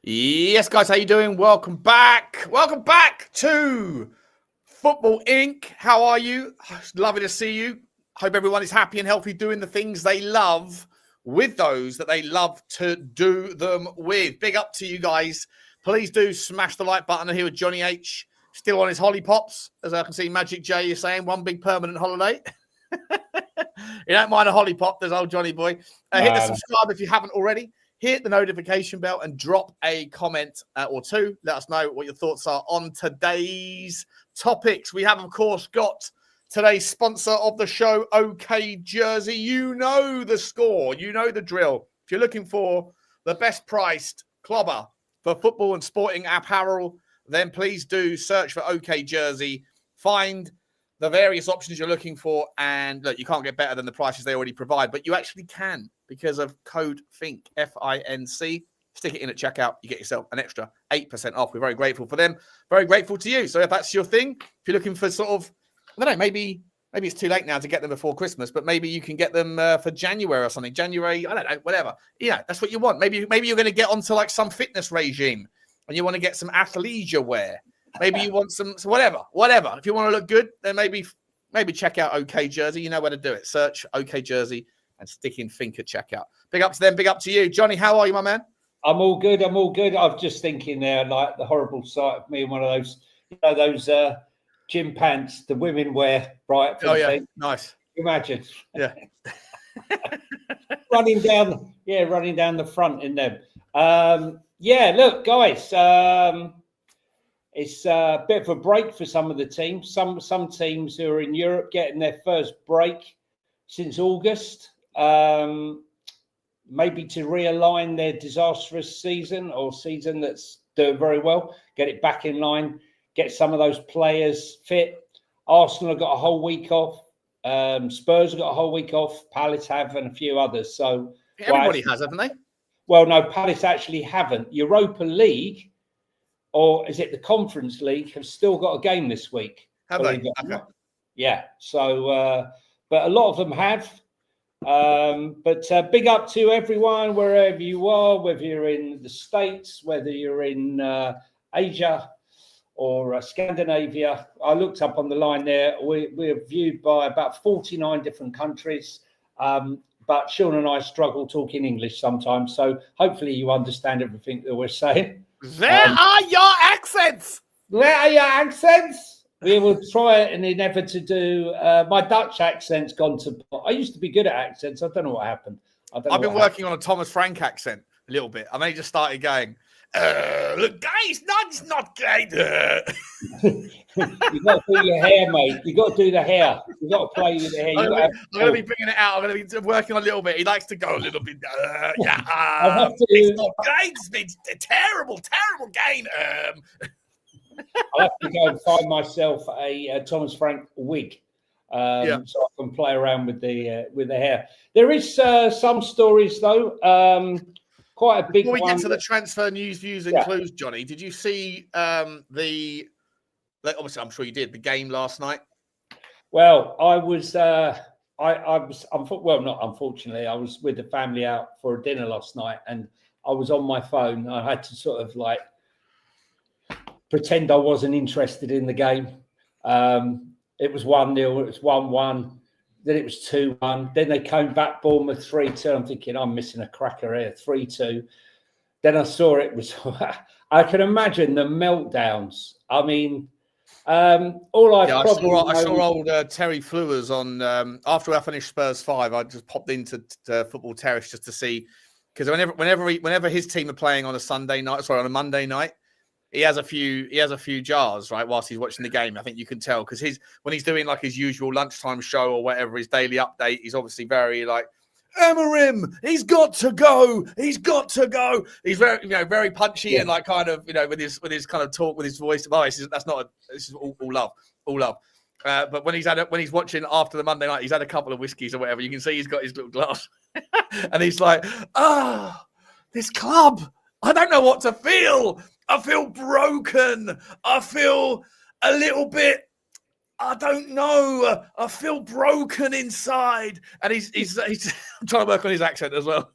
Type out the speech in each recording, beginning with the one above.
Yes, guys, how you doing? Welcome back. Welcome back to Football Inc. How are you? Lovely to see you. Hope everyone is happy and healthy doing the things they love with those that they love to do them with. Big up to you guys. Please do smash the like button. Here with Johnny H. Still on his holly pops. As I can see, Magic J is saying, one big permanent holiday. You don't mind a holly pop, there's old Johnny boy. Hit the subscribe if you haven't already. Hit the notification bell and drop a comment or two. Let us know what your thoughts are on today's topics. We have, of course, got today's sponsor of the show, OK Jersey. You know the score. You know the drill. If you're looking for the best priced clobber for football and sporting apparel, then please do search for OK Jersey. Find the various options you're looking for. And look, you can't get better than the prices they already provide, but you actually can. Because of code FINC, F-I-N-C. Stick it in at checkout. You get yourself an extra 8% off. We're very grateful for them. Very grateful to you. So if that's your thing, if you're looking for sort of, I don't know, maybe it's too late now to get them before Christmas, but maybe you can get them for January or something. January, I don't know, whatever. Yeah, that's what you want. Maybe you're going to get onto like some fitness regime and you want to get some athleisure wear. Maybe you want some whatever. If you want to look good, then maybe check out OK Jersey. You know where to do it. Search OK Jersey and stick in Think at checkout. Big up to them, big up to you. Johnny, how are you, my man? I'm all good. I'm just thinking there, like the horrible sight of me in one of those, those gym pants the women wear, right? Oh, yeah. Nice. Imagine. Yeah. running down the front in them. Look, guys, it's a bit of a break for some of the teams. Some teams who are in Europe getting their first break since August. Maybe to realign their disastrous season or season that's doing very well, get it back in line, get some of those players fit. Arsenal have got a whole week off. Spurs have got a whole week off. Palace have, and a few others. So everybody has, haven't they? Well, no, Palace actually haven't. Europa League, or is it the Conference League, have still got a game this week. Have they? Okay. Yeah. So, but a lot of them have. But big up to everyone, wherever you are, whether you're in the States, whether you're in Asia or Scandinavia. I looked up on the line there. We're viewed by about 49 different countries. But Sean and I struggle talking English sometimes. So hopefully you understand everything that we're saying. There are your accents. We will try an endeavour to do. My Dutch accent's gone to. I used to be good at accents. I don't know what happened. I've been working on a Thomas Frank accent a little bit. I just started going, look, guys, it's not great. You got to do your hair, mate. You got to do the hair. You got to play with the hair. I'm going to be bringing it out. I'm going to be working on a little bit. He likes to go a little bit. It's not great. It's a terrible game. I'll have to go and find myself a Thomas Frank wig, so I can play around with the hair. There is some stories though. Quite a big. Before we get to the transfer news, views, and clues, Johnny, did you see obviously I'm sure you did, the game last night? Well, I was. Not unfortunately. I was with the family out for a dinner last night, and I was on my phone. I had to sort of like pretend I wasn't interested in the game. It was 1-0, it was 1-1, then it was 2-1. Then they came back, Bournemouth 3-2. I'm thinking, I'm missing a cracker here, 3-2. Then I saw it was, I can imagine the meltdowns. I mean, I saw old Terry Flewers on, after I finished Spurs 5, I just popped into Football Terrace just to see, because whenever his team are playing on a Monday night, he has a few jars, right, whilst he's watching the game. I think you can tell because when he's doing like his usual lunchtime show or whatever, his daily update, he's obviously very like, Amarim, he's got to go. He's very, very punchy and like kind of, with his kind of talk, with his voice. Oh, this is all love. But when he's watching after the Monday night, he's had a couple of whiskeys or whatever. You can see he's got his little glass, and he's like, this club, I don't know what to feel. I feel broken. I feel a little bit, I don't know. I feel broken inside. And he's trying to work on his accent as well.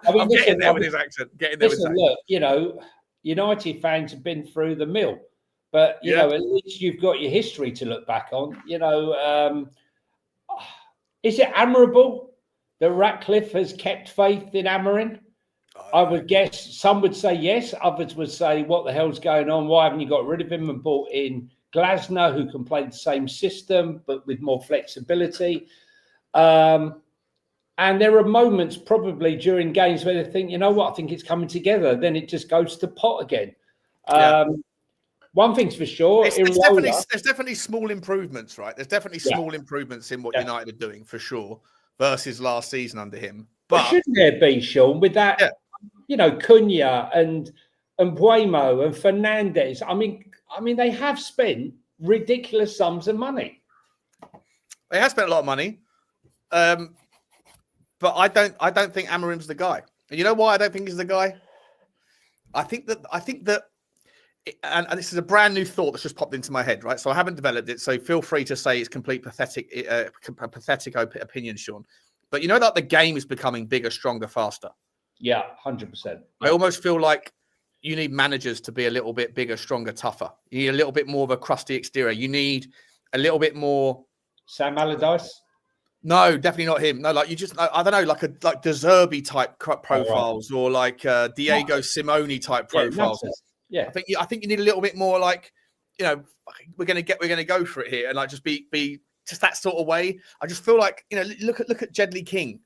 I mean, I'm getting there with his accent. Getting there with his accent. Look, United fans have been through the mill, but at least you've got your history to look back on. Is it admirable that Ratcliffe has kept faith in Amorim? I would guess some would say yes. Others would say, what the hell's going on? Why haven't you got rid of him and brought in Glasner, who can play the same system, but with more flexibility? And there are moments probably during games where they think, you know what, I think it's coming together. Then it just goes to pot again. One thing's for sure. There's definitely small improvements, right? There's definitely small improvements in what United are doing, for sure, versus last season under him. But shouldn't there be, Sean, with that, Cunha and Buemo and Fernandez? I mean, they have spent ridiculous sums of money. They have spent a lot of money. But I don't think Amorim's the guy. And you know why I don't think he's the guy? I think that and this is a brand new thought that's just popped into my head, right? So I haven't developed it. So feel free to say it's complete pathetic opinion, Sean. But you know that the game is becoming bigger, stronger, faster. Yeah, 100%. I almost feel like you need managers to be a little bit bigger, stronger, tougher. You need a little bit more of a crusty exterior. You need a little bit more. Sam Allardyce? No, definitely not him. No, like you just, I don't know, like De Zerbi type profiles, or like Diego Simone type profiles. Yeah, I think you need a little bit more like, we're gonna go for it here, and like just be just that sort of way. I just feel like, look at Jedley King,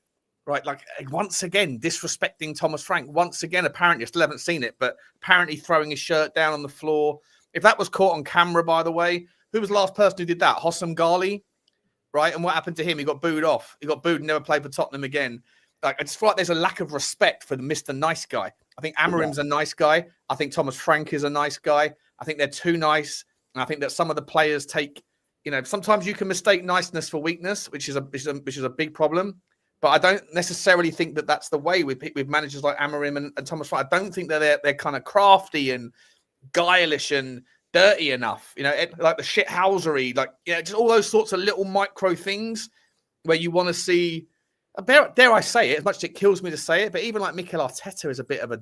right? Like once again disrespecting Thomas Frank. Once again, apparently I still haven't seen it, but apparently throwing his shirt down on the floor. If that was caught on camera, by the way, who was the last person who did that? Hossam Ghali. Right, and what happened to him? He got booed off. He got booed and never played for Tottenham again. Like, I just feel like there's a lack of respect for the Mr. Nice Guy. I think Amorim's a nice guy. I think Thomas Frank is a nice guy. I think they're too nice. And I think that some of the players take, sometimes you can mistake niceness for weakness, which is a big problem. But I don't necessarily think that that's the way with managers like Amorim and Thomas Frank. I don't think they're kind of crafty and guileless and dirty enough, like the shithousery, like, just all those sorts of little micro things where you want to see, dare I say it, as much as it kills me to say it, but even like Mikel Arteta is a bit of a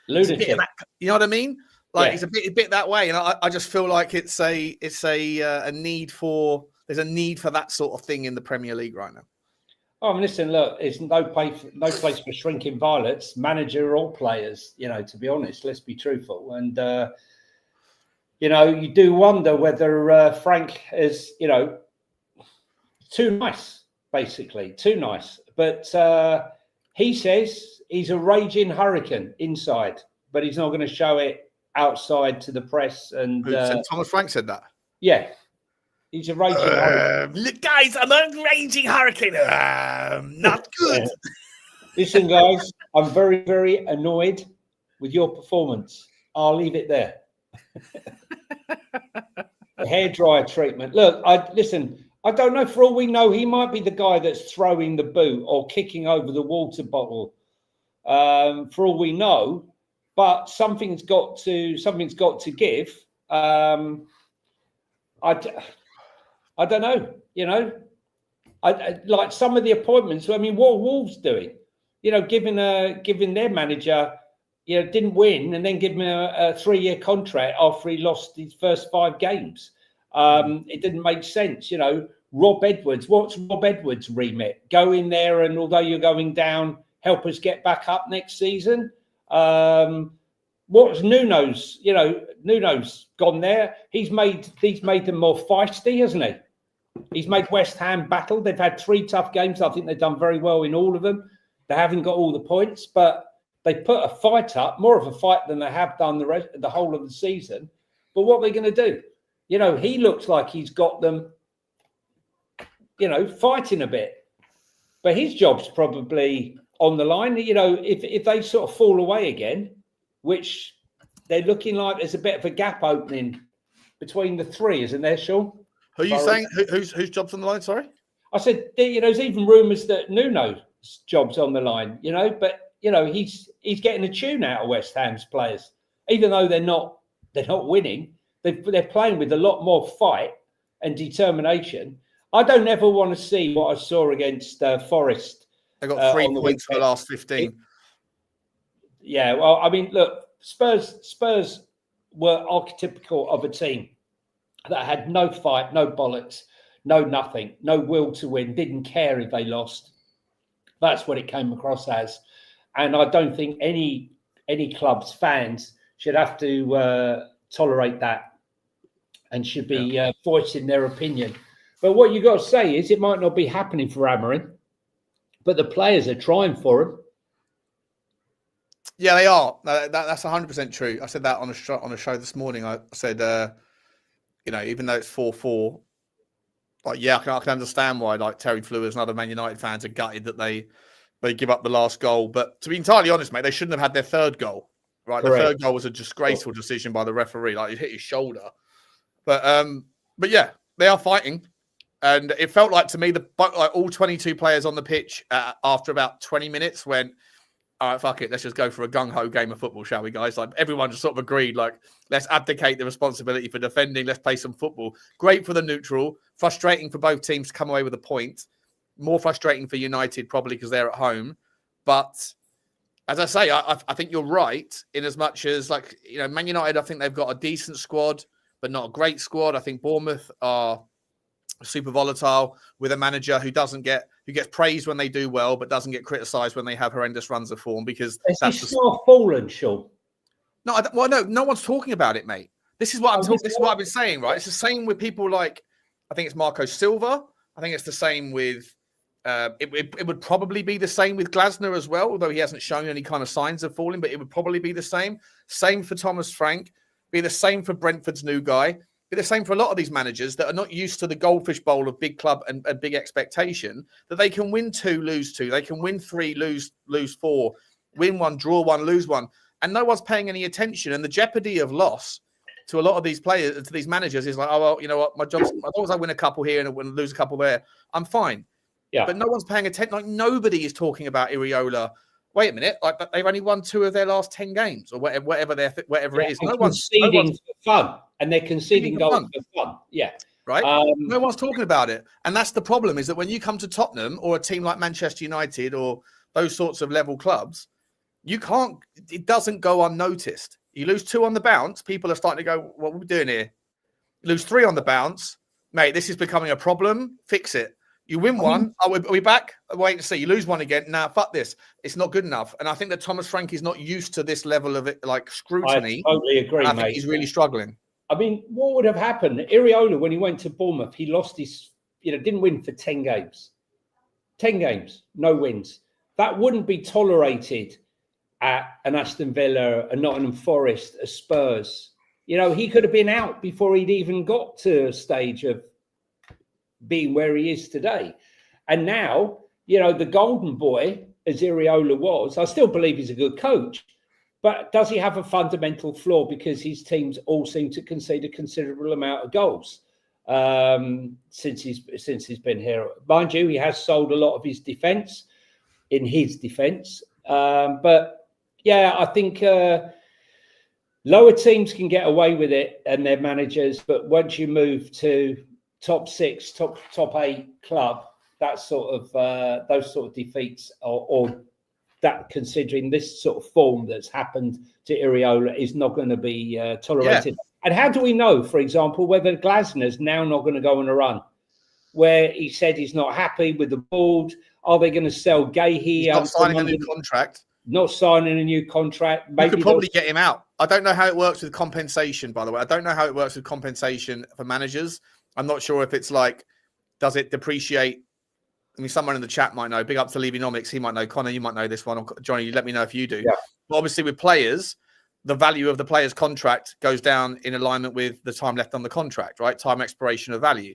lunatic. You know what I mean? Like it's a bit that way, and I just feel like there's a need for that sort of thing in the Premier League right now. Oh, listen, look, it's no place for shrinking violets, manager or players, to be honest, let's be truthful. And, you do wonder whether Frank is, too nice, basically, too nice. But he says he's a raging hurricane inside, but he's not going to show it outside to the press. And Thomas Frank said that? Yeah. He's a raging hurricane. Guys, I'm a raging hurricane. Not good. Listen, guys, I'm very, very annoyed with your performance. I'll leave it there. The hairdryer treatment. Look, I don't know. For all we know, he might be the guy that's throwing the boot or kicking over the water bottle. For all we know, but something's got to give. I don't know, I like some of the appointments. I mean, what are Wolves doing? Giving their manager, didn't win, and then give him a 3-year contract after he lost his first 5 games. It didn't make sense. Rob Edwards, what's Rob Edwards' remit? Go in there, and although you're going down, help us get back up next season. What's Nuno's? Nuno's gone there. He's made them more feisty, hasn't he? He's made West Ham battle. They've had 3 tough games. I think they've done very well in all of them. They haven't got all the points, but they put a fight up, more of a fight than they have done the whole of the season. But what are they going to do? He looks like he's got them, fighting a bit. But his job's probably on the line. If they sort of fall away again, which they're looking like there's a bit of a gap opening between the 3, isn't there, Sean? Who are you saying? Whose job's on the line? Sorry, I said there's even rumours that Nuno's job's on the line. But he's getting a tune out of West Ham's players, even though they're not winning. They're playing with a lot more fight and determination. I don't ever want to see what I saw against Forest They got 3 on points for the last 15. Yeah, well, I mean, look, Spurs were archetypical of a team that had no fight, no bollocks, no nothing, no will to win, didn't care if they lost. That's what it came across as. And I don't think any club's fans should have to tolerate that and should be voicing their opinion. But what you got to say is it might not be happening for Amorim, but the players are trying for him. Yeah, they are. That's 100% true. I said that on a show this morning. I said, even though it's 4-4, like, I can understand why, like, Terry Flewers and other Man United fans are gutted that they give up the last goal. But to be entirely honest, mate, they shouldn't have had their third goal. Right, correct. The third goal was a disgraceful decision by the referee. Like, it hit his shoulder. But yeah, they are fighting, and it felt like to me all 22 players on the pitch after about 20 minutes went, all right, fuck it, let's just go for a gung-ho game of football, shall we, guys? Like, everyone just sort of agreed, like, let's abdicate the responsibility for defending, let's play some football. Great for the neutral, frustrating for both teams to come away with a point, more frustrating for United probably because they're at home. But as I say, I think you're right in as much as, like, Man United, I think they've got a decent squad, but not a great squad. I think Bournemouth are super volatile with a manager who gets praised when they do well, but doesn't get criticised when they have horrendous runs of form, because that's just not fallen, Sean. No, no one's talking about it, mate. This is what This is what I've been saying, right? It's the same with people like, I think it's Marco Silva. I think it's the same with. It would probably be the same with Glasner as well, although he hasn't shown any kind of signs of falling. But it would probably be the same. Same for Thomas Frank. Be the same for Brentford's new guy. Be the same for a lot of these managers that are not used to the goldfish bowl of big club and big expectation, that they can win 2, lose 2. They can win 3, lose 4, win 1, draw 1, lose 1. And no one's paying any attention. And the jeopardy of loss to a lot of these players, to these managers, is like, oh, well, you know what? My job's, as long as I win a couple here and lose a couple there, I'm fine. Yeah. But no one's paying attention. Like, nobody is talking about Iriola. Wait a minute, like, they've only won 2 of their last 10 games, or whatever it is. No one's conceding for fun, and they're conceding goals for fun. Yeah, right. No one's talking about it, and that's the problem. Is that when you come to Tottenham or a team like Manchester United or those sorts of level clubs, you can't. It doesn't go unnoticed. You lose 2 on the bounce, people are starting to go, "What are we doing here?" You lose 3 on the bounce, mate. This is becoming a problem. Fix it. You win 1. Are we back? Wait and see. You lose 1 again. Nah, fuck this. It's not good enough. And I think that Thomas Frank is not used to this level of it, like, scrutiny. I totally agree, I mate. think he's really struggling. I mean, what would have happened? Iriola, when he went to Bournemouth, he lost his, didn't win for 10 games. 10 games, no wins. That wouldn't be tolerated at an Aston Villa, a Nottingham Forest, a Spurs. He could have been out before he'd even got to a stage of being where he is today. And now, the golden boy, as Iriola was, I still believe he's a good coach, but does he have a fundamental flaw because his teams all seem to concede a considerable amount of goals since he's been here? Mind you, he has sold a lot of his defence in his defence. But yeah, I think lower teams can get away with it and their managers, but once you move to top 6, top 8 club, that sort of those sort of defeats, or that, considering this sort of form that's happened to Iriola, is not going to be tolerated. Yeah. And how do we know, for example, whether Glasner's now not going to go on a run where he said he's not happy with the board? Are they going to sell Guehi? He's not signing a new contract. Not signing a new contract. Maybe you could probably get him out. I don't know how it works with compensation, by the way. I don't know how it works with compensation for managers. I'm not sure if it's like, does it depreciate? I mean, someone in the chat might know. Big up to Levenomics. He might know. Connor, you might know this one. Johnny, you let me know if you do. Yeah. But obviously, with players, the value of the player's contract goes down in alignment with the time left on the contract, right? Time expiration of value,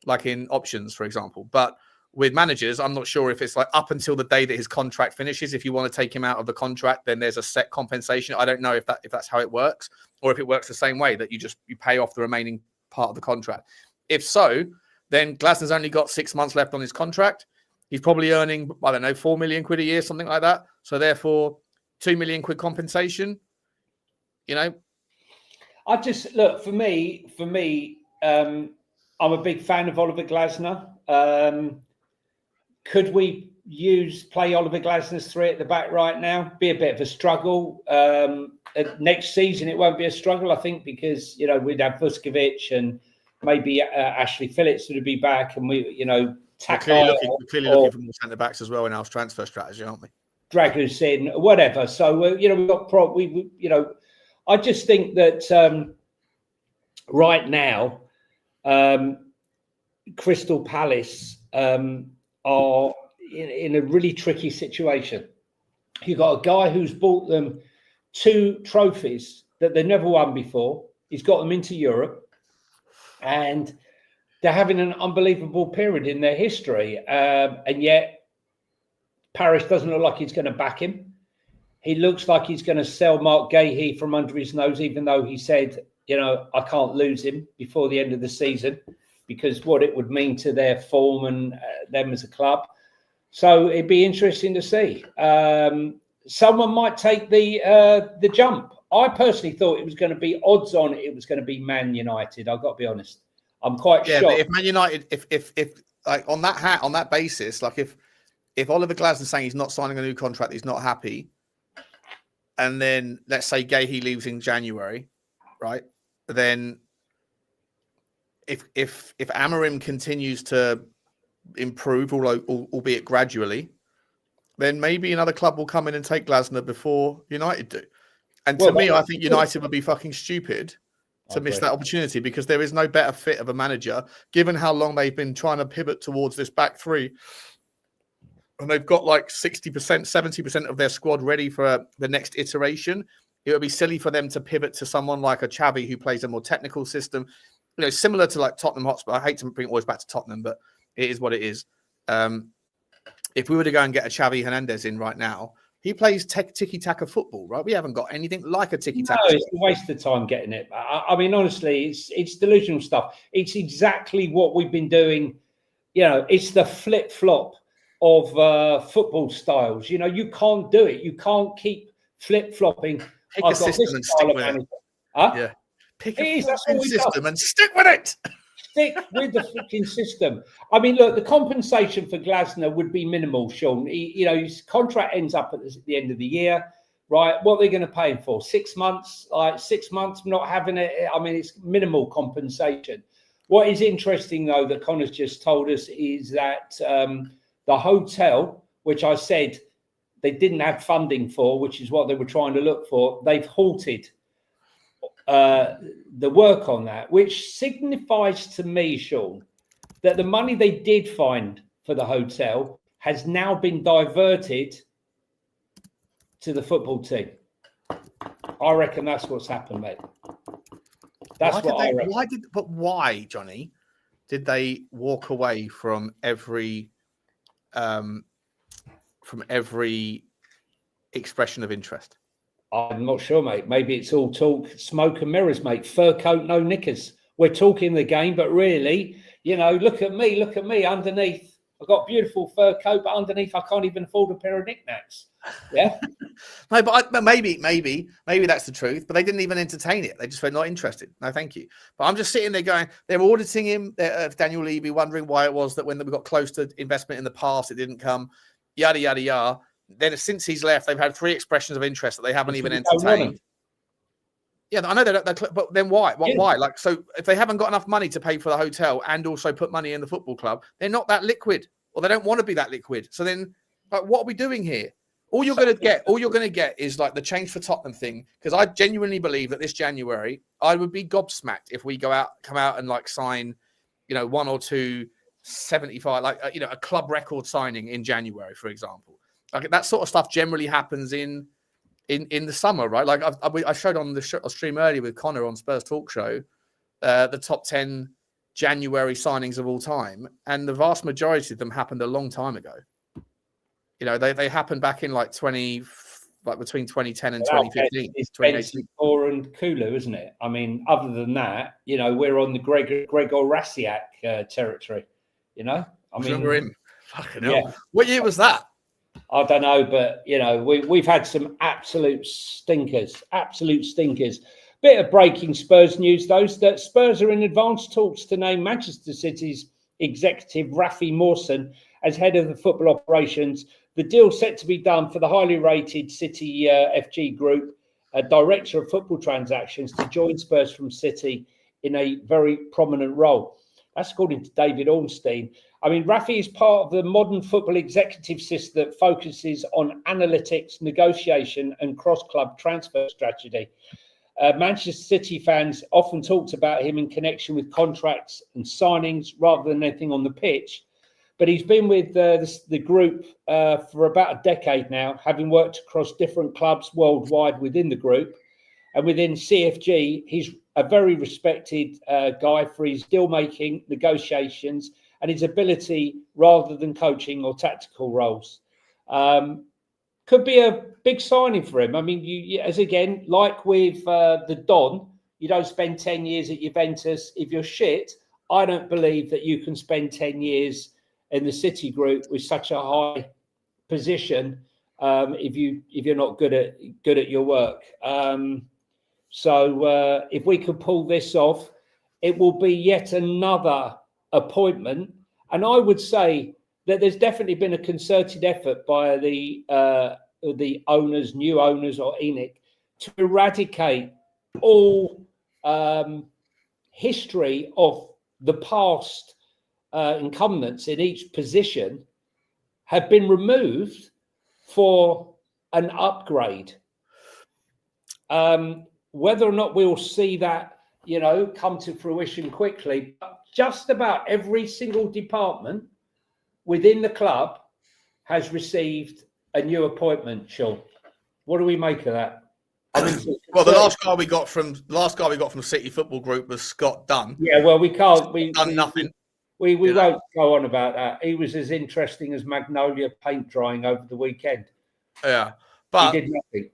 like in options, for example. But with managers, I'm not sure if it's like up until the day that his contract finishes. If you want to take him out of the contract, then there's a set compensation. I don't know if that's how it works, or if it works the same way, that you pay off the remaining part of the contract. If so, then Glasner's only got 6 months left on his contract. He's probably earning, I don't know, 4 million quid a year, something like that. So therefore, 2 million quid compensation. I just look, for me, I'm a big fan of Oliver Glasner. Could we play Oliver Glasner's 3 at the back right now. Be a bit of a struggle. Next season, it won't be a struggle, I think, because, we'd have Vuskovic and maybe Ashley Phillips would be back, and we, we're clearly looking for more centre backs as well in our transfer strategy, aren't we? Drag us in, whatever. So, we've got I just think that right now, Crystal Palace are in a really tricky situation. You've got a guy who's bought them 2 trophies that they've never won before. He's got them into Europe, and they're having an unbelievable period in their history. And yet Parish doesn't look like he's going to back him. He looks like he's going to sell Mark Guehi from under his nose, even though he said, I can't lose him before the end of the season, because what it would mean to their form and them as a club. So it'd be interesting to see. Someone might take the jump. I personally thought it was going to be odds on. It was going to be Man United. I've got to be honest. I'm quite shocked. But if Man United, if like on that basis, like if Oliver Glasner's saying he's not signing a new contract, he's not happy, and then let's say Guehi leaves in January, right? Then if Amorim continues to improve, albeit gradually, then maybe another club will come in and take Glasner before United do. And to me, I think United would be fucking stupid to miss that opportunity, because there is no better fit of a manager, given how long they've been trying to pivot towards this back 3. And they've got like 60%, 70% of their squad ready for the next iteration. It would be silly for them to pivot to someone like a Xavi who plays a more technical system, similar to like Tottenham Hotspur. I hate to bring it always back to Tottenham, but it is what it is. If we were to go and get a Xavi Fernandez in right now, he plays tiki-taka football, right? We haven't got anything like a tiki-taka. No, it's a waste of time getting it. I mean, honestly, it's delusional stuff. It's exactly what we've been doing. It's the flip-flop of football styles. You can't do it. You can't keep flip-flopping. Pick a system and stick with it. Yeah. Pick a system and stick with it. Stick with the fucking system. I mean, look, the compensation for Glasner would be minimal, Sean. His contract ends up at the end of the year, right? What are they going to pay him for? 6 months? Like 6 months not having it? I mean, it's minimal compensation. What is interesting, though, that Connor's just told us is that the hotel, which I said they didn't have funding for, which is what they were trying to look for, they've halted the work on that, which signifies to me, Sean, that the money they did find for the hotel has now been diverted to the football team. I reckon that's what's happened, mate. That's what I reckon. Why, Johnny, did they walk away from every expression of interest? I'm not sure, mate. Maybe it's all talk, smoke and mirrors, mate. Fur coat, no knickers. We're talking the game, but really, look at me. Underneath, I've got a beautiful fur coat, but underneath, I can't even afford a pair of knickknacks. Yeah. No, but maybe that's the truth. But they didn't even entertain it. They just were not interested. No, thank you. But I'm just sitting there going, they're auditing him, Daniel Levy, wondering why it was that when we got close to investment in the past, it didn't come. Yada yada yada. Then since he's left, they've had 3 expressions of interest that they haven't even entertained. Yeah, I know that, but then why? Why? Like, so if they haven't got enough money to pay for the hotel and also put money in the football club, they're not that liquid, or they don't want to be that liquid. So then, like, what are we doing here? All you're going to get is like the change for Tottenham thing. Because I genuinely believe that this January, I would be gobsmacked if we come out and like sign, 1 or 2 75, like a club record signing in January, for example. Like that sort of stuff generally happens in the summer, right? Like I showed on the stream earlier with Connor on Spurs Talk Show, the top 10 January signings of all time, and the vast majority of them happened a long time ago. They happened back in like between 2010 and 2015. It's Bentancur and Kulu, isn't it? I mean, other than that, we're on the Gregor Rasiak territory. I remember him. Fucking hell. Yeah. What year was that? I don't know, but we've had some absolute stinkers. Bit of breaking Spurs news, though, that Spurs are in advanced talks to name Manchester City's executive Rafi Mawson as head of the football operations. The deal set to be done for the highly rated City FG Group, director of football transactions, to join Spurs from City in a very prominent role. That's according to David Ornstein. I mean, Rafi is part of the modern football executive system that focuses on analytics, negotiation, and cross-club transfer strategy. Manchester City fans often talked about him in connection with contracts and signings rather than anything on the pitch. But he's been with the group for about a decade now, having worked across different clubs worldwide within the group. And within CFG, he's a very respected guy for his deal-making, negotiations, and his ability rather than coaching or tactical roles. Could be a big signing for him. I mean, you as again, like with the Don, you don't spend 10 years at Juventus. If you're shit, I don't believe that you can spend 10 years in the City group with such a high position if you're not good at your work. So if we could pull this off, it will be yet another appointment. And I would say that there's definitely been a concerted effort by the owners, new owners, or ENIC, to eradicate all history of the past incumbents in each position have been removed for an upgrade. Whether or not we'll see that, come to fruition quickly, but just about every single department within the club has received a new appointment. Sean, what do we make of that? Well, the last guy we got from City Football Group was Scott Dunn. Yeah, well, we can't. We done nothing. We won't go on about that. He was as interesting as Magnolia paint drying over the weekend. Yeah, but he did nothing.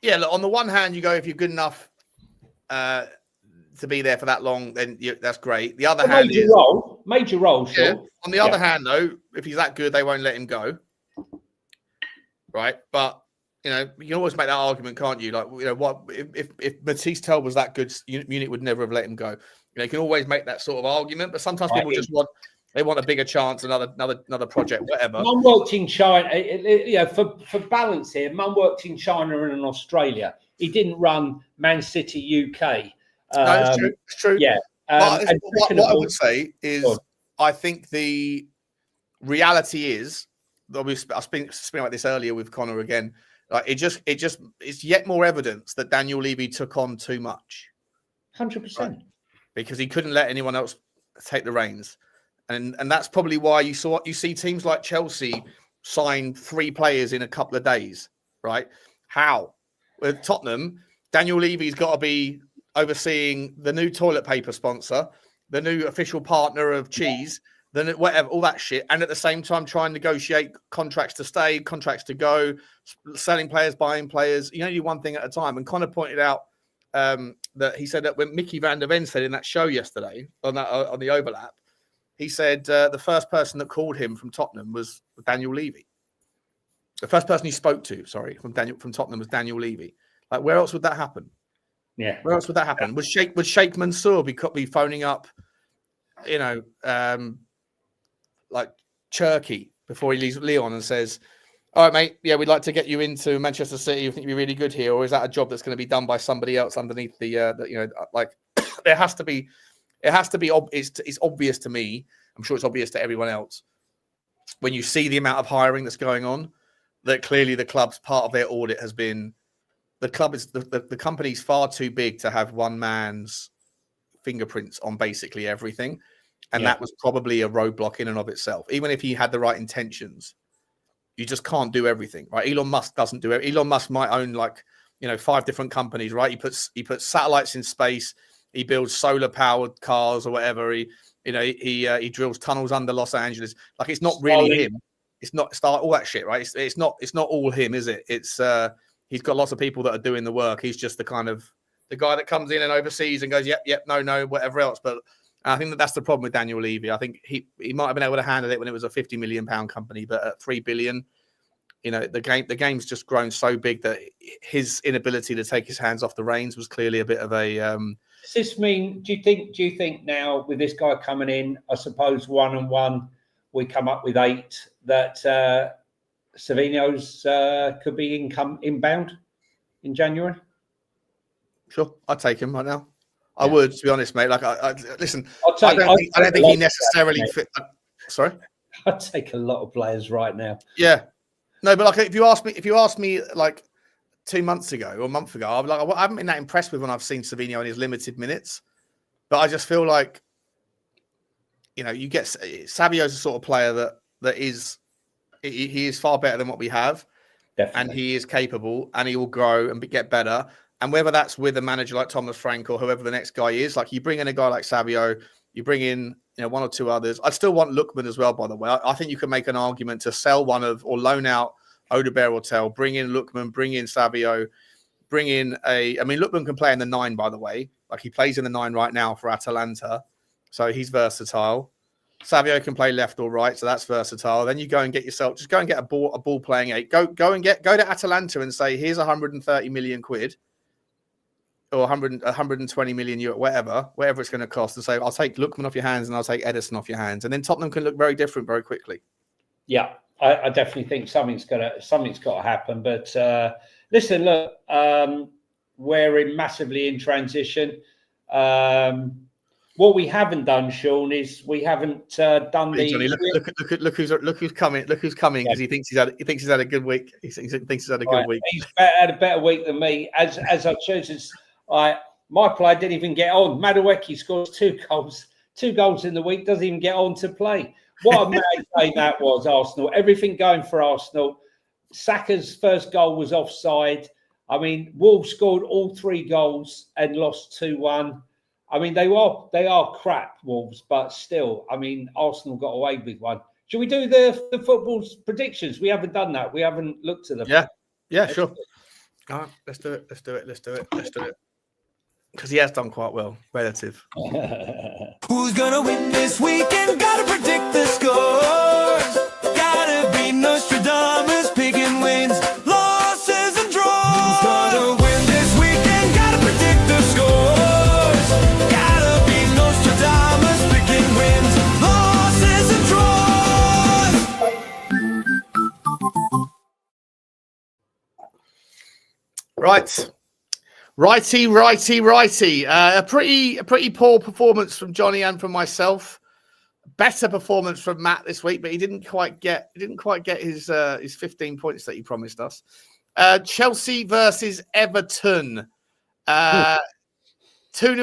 Yeah, look, on the one hand, you go, if you're good enough to be there for that long, then that's great. The other hand is major role. Sure. Yeah. On the other hand, though, if he's that good, they won't let him go. Right, but you can always make that argument, can't you? Like, what if Matisse Tell was that good, Munich would never have let him go. You can always make that sort of argument, but sometimes people just want a bigger chance, another project, whatever. Mum worked in China. For balance here, Mum worked in China and in Australia. He didn't run Man City UK. No, it's true. It's true. Yeah. What I would say is, I think the reality is, I was speaking about this earlier with Connor again. Like it's yet more evidence that Daniel Levy took on too much. 100%. Because he couldn't let anyone else take the reins. And that's probably why you see teams like Chelsea sign 3 players in a couple of days, right? How? With Tottenham, Daniel Levy's got to be overseeing the new toilet paper sponsor, the new official partner of cheese, then whatever, all that shit. And at the same time, try and negotiate contracts to stay, contracts to go, selling players, buying players. You only do one thing at a time. And Connor pointed out that he said that when Mickey van der Ven said in that show yesterday on the overlap, he said the first person that called him from Tottenham was Daniel Levy. The first person he spoke to, from Tottenham was Daniel Levy. Like, where else would that happen? Yeah. Where else would that happen? Yeah. Would Sheikh Mansour be phoning up, like Cherky before he leaves Lyon and says, "All right, mate, yeah, we'd like to get you into Manchester City. You think you'd be really good here," or is that a job that's going to be done by somebody else underneath the like? There has to be. It has to be. It's obvious to me. I'm sure it's obvious to everyone else when you see the amount of hiring that's going on. That clearly the club's part of their audit has been the company's far too big to have one man's fingerprints on basically everything. And that was probably a roadblock in and of itself. Even if he had the right intentions, you just can't do everything, right? Elon Musk doesn't do it. Elon Musk might own 5 different companies, right? He puts satellites in space. He builds solar powered cars or whatever. He drills tunnels under Los Angeles. Like, it's not really him. It's not all that shit, right? It's not all him, is it? It's he's got lots of people that are doing the work. He's just the guy that comes in and oversees and goes, yep, no, whatever else. But I think that's the problem with Daniel Levy. I think he might have been able to handle it when it was a £50 million company, but at $3 billion, the game's just grown so big that his inability to take his hands off the reins was clearly a bit of a Does this mean? Do you think now with this guy coming in, I suppose 1-1, we come up with 8 that Savinho's could be inbound in January? Sure, I'd take him right now. I would, to be honest, mate. Like, listen, I don't think he necessarily fit. Sorry, I'd take a lot of players right now. Yeah, no, but like if you ask me like 2 months ago or a month ago, I'm like, I haven't been that impressed with when I've seen Savinho in his limited minutes. But I just feel like, you get Savio's the sort of player that is he is far better than what we have. Definitely. And he is capable, and he will grow and get better. And whether that's with a manager like Thomas Frank or whoever the next guy is, like you bring in a guy like Savio, you bring in 1 or 2 others. I'd still want Lookman as well, by the way. I think you can make an argument to sell or loan out Odebear or Tell, bring in Lookman, bring in Savio, bring in Lookman can play in the 9, by the way. Like he plays in the 9 right now for Atalanta. So he's versatile. Savio can play left or right, so that's versatile. Then you go and get a ball playing 8. Go to Atalanta and say, here's 130 million quid or 120 million euro, whatever it's going to cost, and say, I'll take Lookman off your hands and I'll take Edison off your hands. And then Tottenham can look very different very quickly. Yeah, I definitely think something's got to happen. But listen, look, we're massively in transition. What we haven't done, Sean, is we haven't done the. Johnny, look who's coming because he thinks he's had a good week. He thinks he's had a good week. He's had a better week than me. As I chose, my player didn't even get on. Madueke scores 2 goals in the week. Doesn't even get on to play. What a mad game that was, Arsenal. Everything going for Arsenal. Saka's first goal was offside. Wolves scored all 3 goals and lost 2-1. They are crap, Wolves, but still, Arsenal got away with one. Should we do the football predictions? We haven't done that. We haven't looked at them. Yeah, sure. All right, let's do it. Because he has done quite well, relative. Who's gonna win this weekend? Gotta predict the scores. Gotta be Nostradamus, picking wins, losses, and draws. Who's gonna win this weekend? Gotta predict the scores. Gotta be Nostradamus, picking wins, losses, and draws. Right. Righty. A pretty poor performance from Johnny and from myself. Better performance from Matt this week, but he didn't quite get his 15 points that he promised us. Chelsea versus Everton. 2-0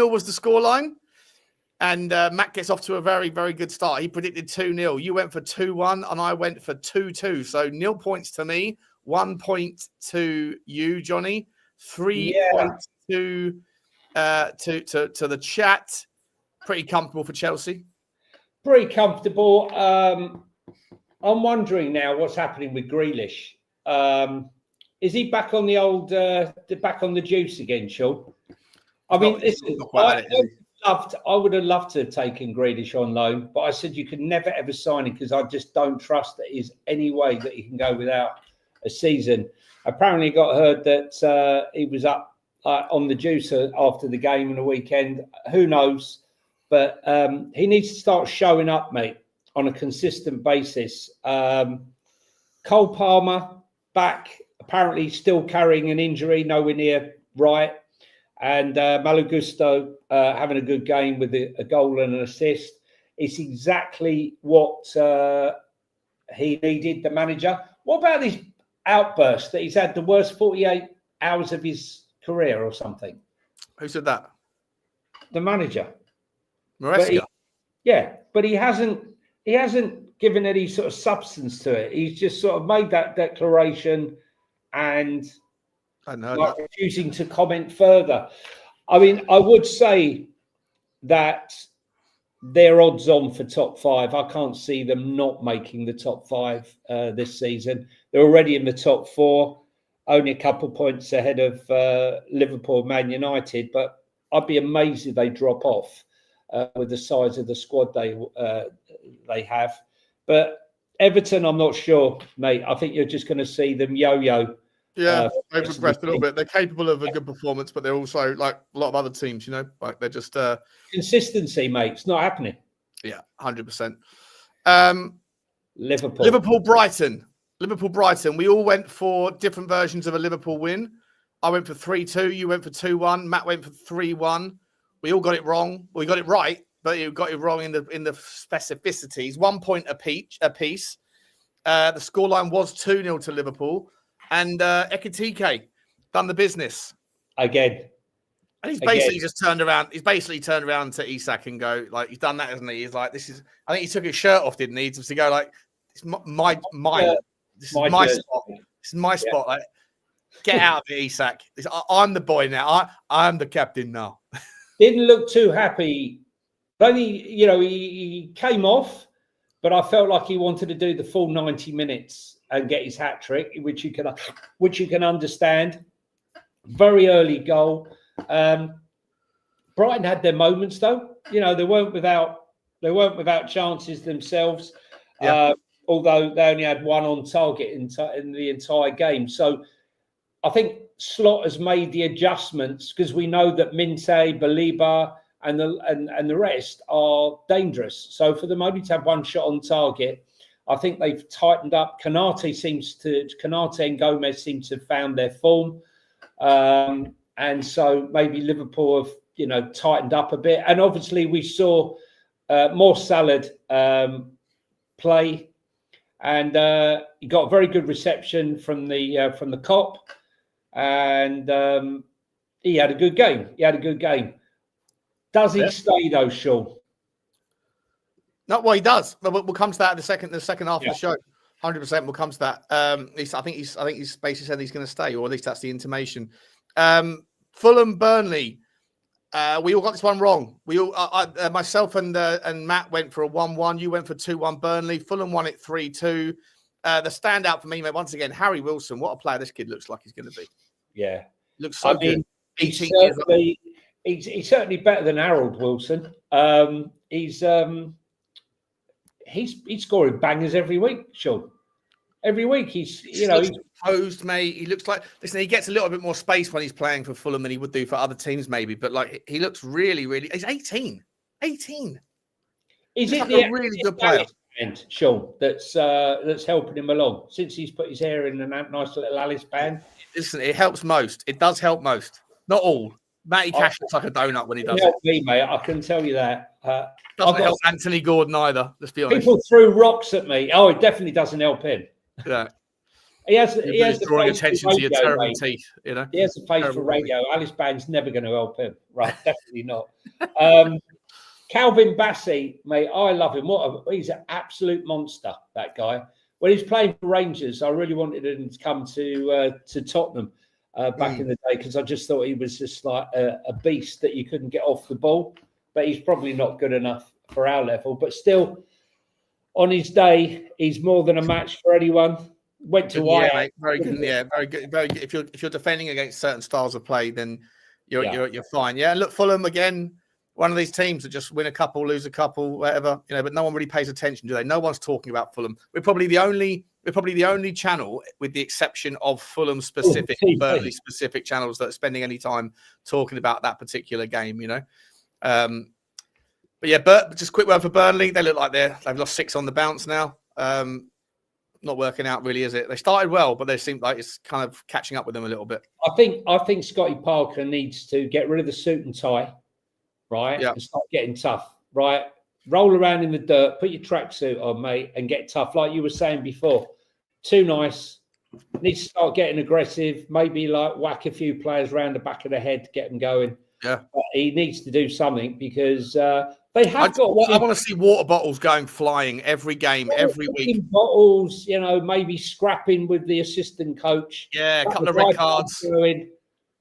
was the scoreline, and Matt gets off to a very, very good start. He predicted 2-0. You went for 2-1, and I went for 2-2. So 0 points to me, 1 point to you, Johnny. 3 points to the chat. Pretty comfortable for Chelsea. Pretty comfortable. I'm wondering now what's happening with Grealish. Is he back on the old, back on the juice again, Sean? I would have loved to have taken Grealish on loan, but I said you could never ever sign him because I just don't trust that there's any way that he can go without a season. Apparently got heard that he was up on the juice after the game on the weekend. Who knows? But he needs to start showing up, mate, on a consistent basis. Cole Palmer back, apparently still carrying an injury, nowhere near right. And Malo Gusto having a good game with a goal and an assist. It's exactly what he needed, the manager. What about this outburst that he's had the worst 48 hours of his career or something? Who said that? The manager. Maresca. But he hasn't given any sort of substance to it. He's just sort of made that declaration and refusing to comment further. I would say that they're odds on for top 5. I can't see them not making the top 5 this season. They're already in the top 4, only a couple of points ahead of Liverpool, Man United. But I'd be amazed if they drop off with the size of the squad they have. But Everton, I'm not sure, mate. I think you're just going to see them yo-yo Yeah, they've regressed a little bit. They're capable of a good performance, but they're also like a lot of other teams, like they're just consistency, mate. It's not happening. Yeah, 100%. Liverpool. Liverpool Brighton. We all went for different versions of a Liverpool win. I went for 3-2. You went for 2-1. Matt went for 3-1. We all got it wrong. We got it right, but you got it wrong in the specificities. 1 point apiece. The scoreline was 2-0 to Liverpool, and Ekitike done the business again. And he's basically just turned around. He's basically turned around to Isak and go like, he's done that, hasn't he? He's like, this is. I think he took his shirt off, didn't he? Just to go like, it's my this is my spot. This is my spot. Like, get out of it, Isak. I'm the boy now. I'm the captain now. Didn't look too happy. Only he came off, but I felt like he wanted to do the full 90 minutes and get his hat trick, which you can understand. Very early goal. Brighton had their moments though. They weren't without chances themselves. Yeah. Although they only had one on target in the entire game. So I think Slot has made the adjustments because we know that Minte, Baliba, and the rest are dangerous. So for them only to have one shot on target, I think they've tightened up. Canate and Gomez seem to have found their form. And so maybe Liverpool have, tightened up a bit. And obviously we saw more Salah play, and he got a very good reception from the Kop, and he had a good game. Does he stay though, Sean? No, well, he does. But we'll come to that in the second half of the show. 100%. We'll come to that. I think he's basically said he's going to stay, or at least that's the intimation. Fulham Burnley. We all got this one wrong. We all, myself and Matt went for a 1-1. You went for 2-1 Burnley. Fulham won it 3-2. The standout for me, mate, once again, Harry Wilson. What a player this kid looks like he's going to be. Yeah, looks so good. He's certainly better than Harold Wilson. He's scoring bangers every week, Sean. Every week he's composed, mate. He looks like, listen, he gets a little bit more space when he's playing for Fulham than he would do for other teams, maybe. But like, he looks really, really. He's 18. 18. Is it like a really good player? And Sean, that's helping him along since he's put his hair in a nice little Alice band. Listen, it helps most. It does help most. Not all. Matty Cash looks like a donut when he does it. Me, mate. I can tell you that. Doesn't help Anthony Gordon either. Let's be honest. People threw rocks at me. Oh, it definitely doesn't help him. Yeah. He has drawing attention to your terrible teeth. He has a face for radio. Alice Band's never going to help him. Right? Definitely not. Calvin Bassey, mate, I love him. He's an absolute monster, that guy. When he's playing for Rangers, I really wanted him to come to Tottenham back in the day, because I just thought he was just like a beast that you couldn't get off the ball. But he's probably not good enough for our level. But still, on his day, he's more than a match for anyone. Went to White. Yeah, mate, very good. Yeah, very good. Very good. If you're defending against certain styles of play, then you're fine. Yeah, and look, Fulham again. One of these teams that just win a couple, lose a couple, whatever, but no one really pays attention, do they? No one's talking about Fulham. We're probably the only channel, with the exception of Fulham specific, Burnley specific channels, that are spending any time talking about that particular game, But yeah, just a quick word for Burnley. They look like they've lost 6 on the bounce now. Not working out really, is it? They started well, but they seem like it's kind of catching up with them a little bit. I think Scotty Parker needs to get rid of the suit and tie. Right, and start getting tough. Right, roll around in the dirt, put your tracksuit on, mate, and get tough. Like you were saying before, too nice. Needs to start getting aggressive. Maybe like whack a few players around the back of the head to get them going. Yeah, but he needs to do something, because they have got. I want to see water bottles going flying every game, every week. Bottles, maybe scrapping with the assistant coach. Yeah, a couple of red cards.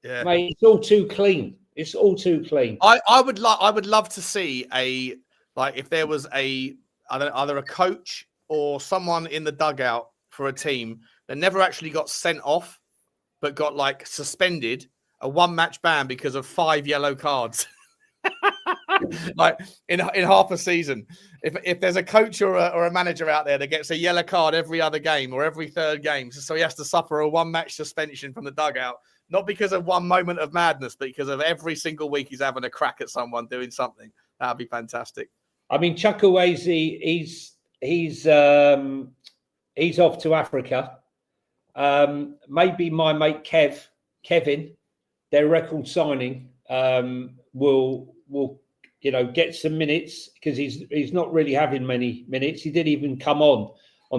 Yeah, mate, it's all too clean. It's all too clean. I would love to see if there was either a coach or someone in the dugout for a team that never actually got sent off, but got suspended, a 1-match ban because of 5 yellow cards. like in half a season, if there's a coach or a manager out there that gets a yellow card every other game or every third game, so he has to suffer a 1-match suspension from the dugout, not because of one moment of madness, but because of every single week he's having a crack at someone doing something, that'd be fantastic. I mean, Chukwueze, he's off to Africa. Maybe my mate Kevin, their record signing, will get some minutes because he's not really having many minutes. He didn't even come on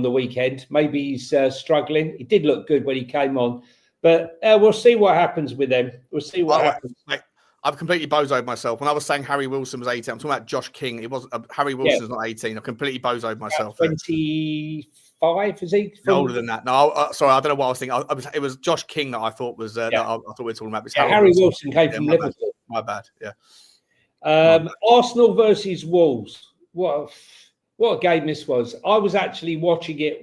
the weekend. Maybe he's struggling. He did look good when he came on, but we'll see what happens with them. We'll see what happens. I've completely bozoed myself. When I was saying Harry Wilson was 18, I'm talking about Josh King. It was Harry Wilson's not 18. I've completely bozoed myself. 25, is he? Older than that. No, sorry, I don't know what I was thinking. It was Josh King that I thought was. I thought we were talking about. Harry Wilson came from Liverpool. My bad. Yeah. Arsenal versus Wolves. What a game this was. I was actually watching it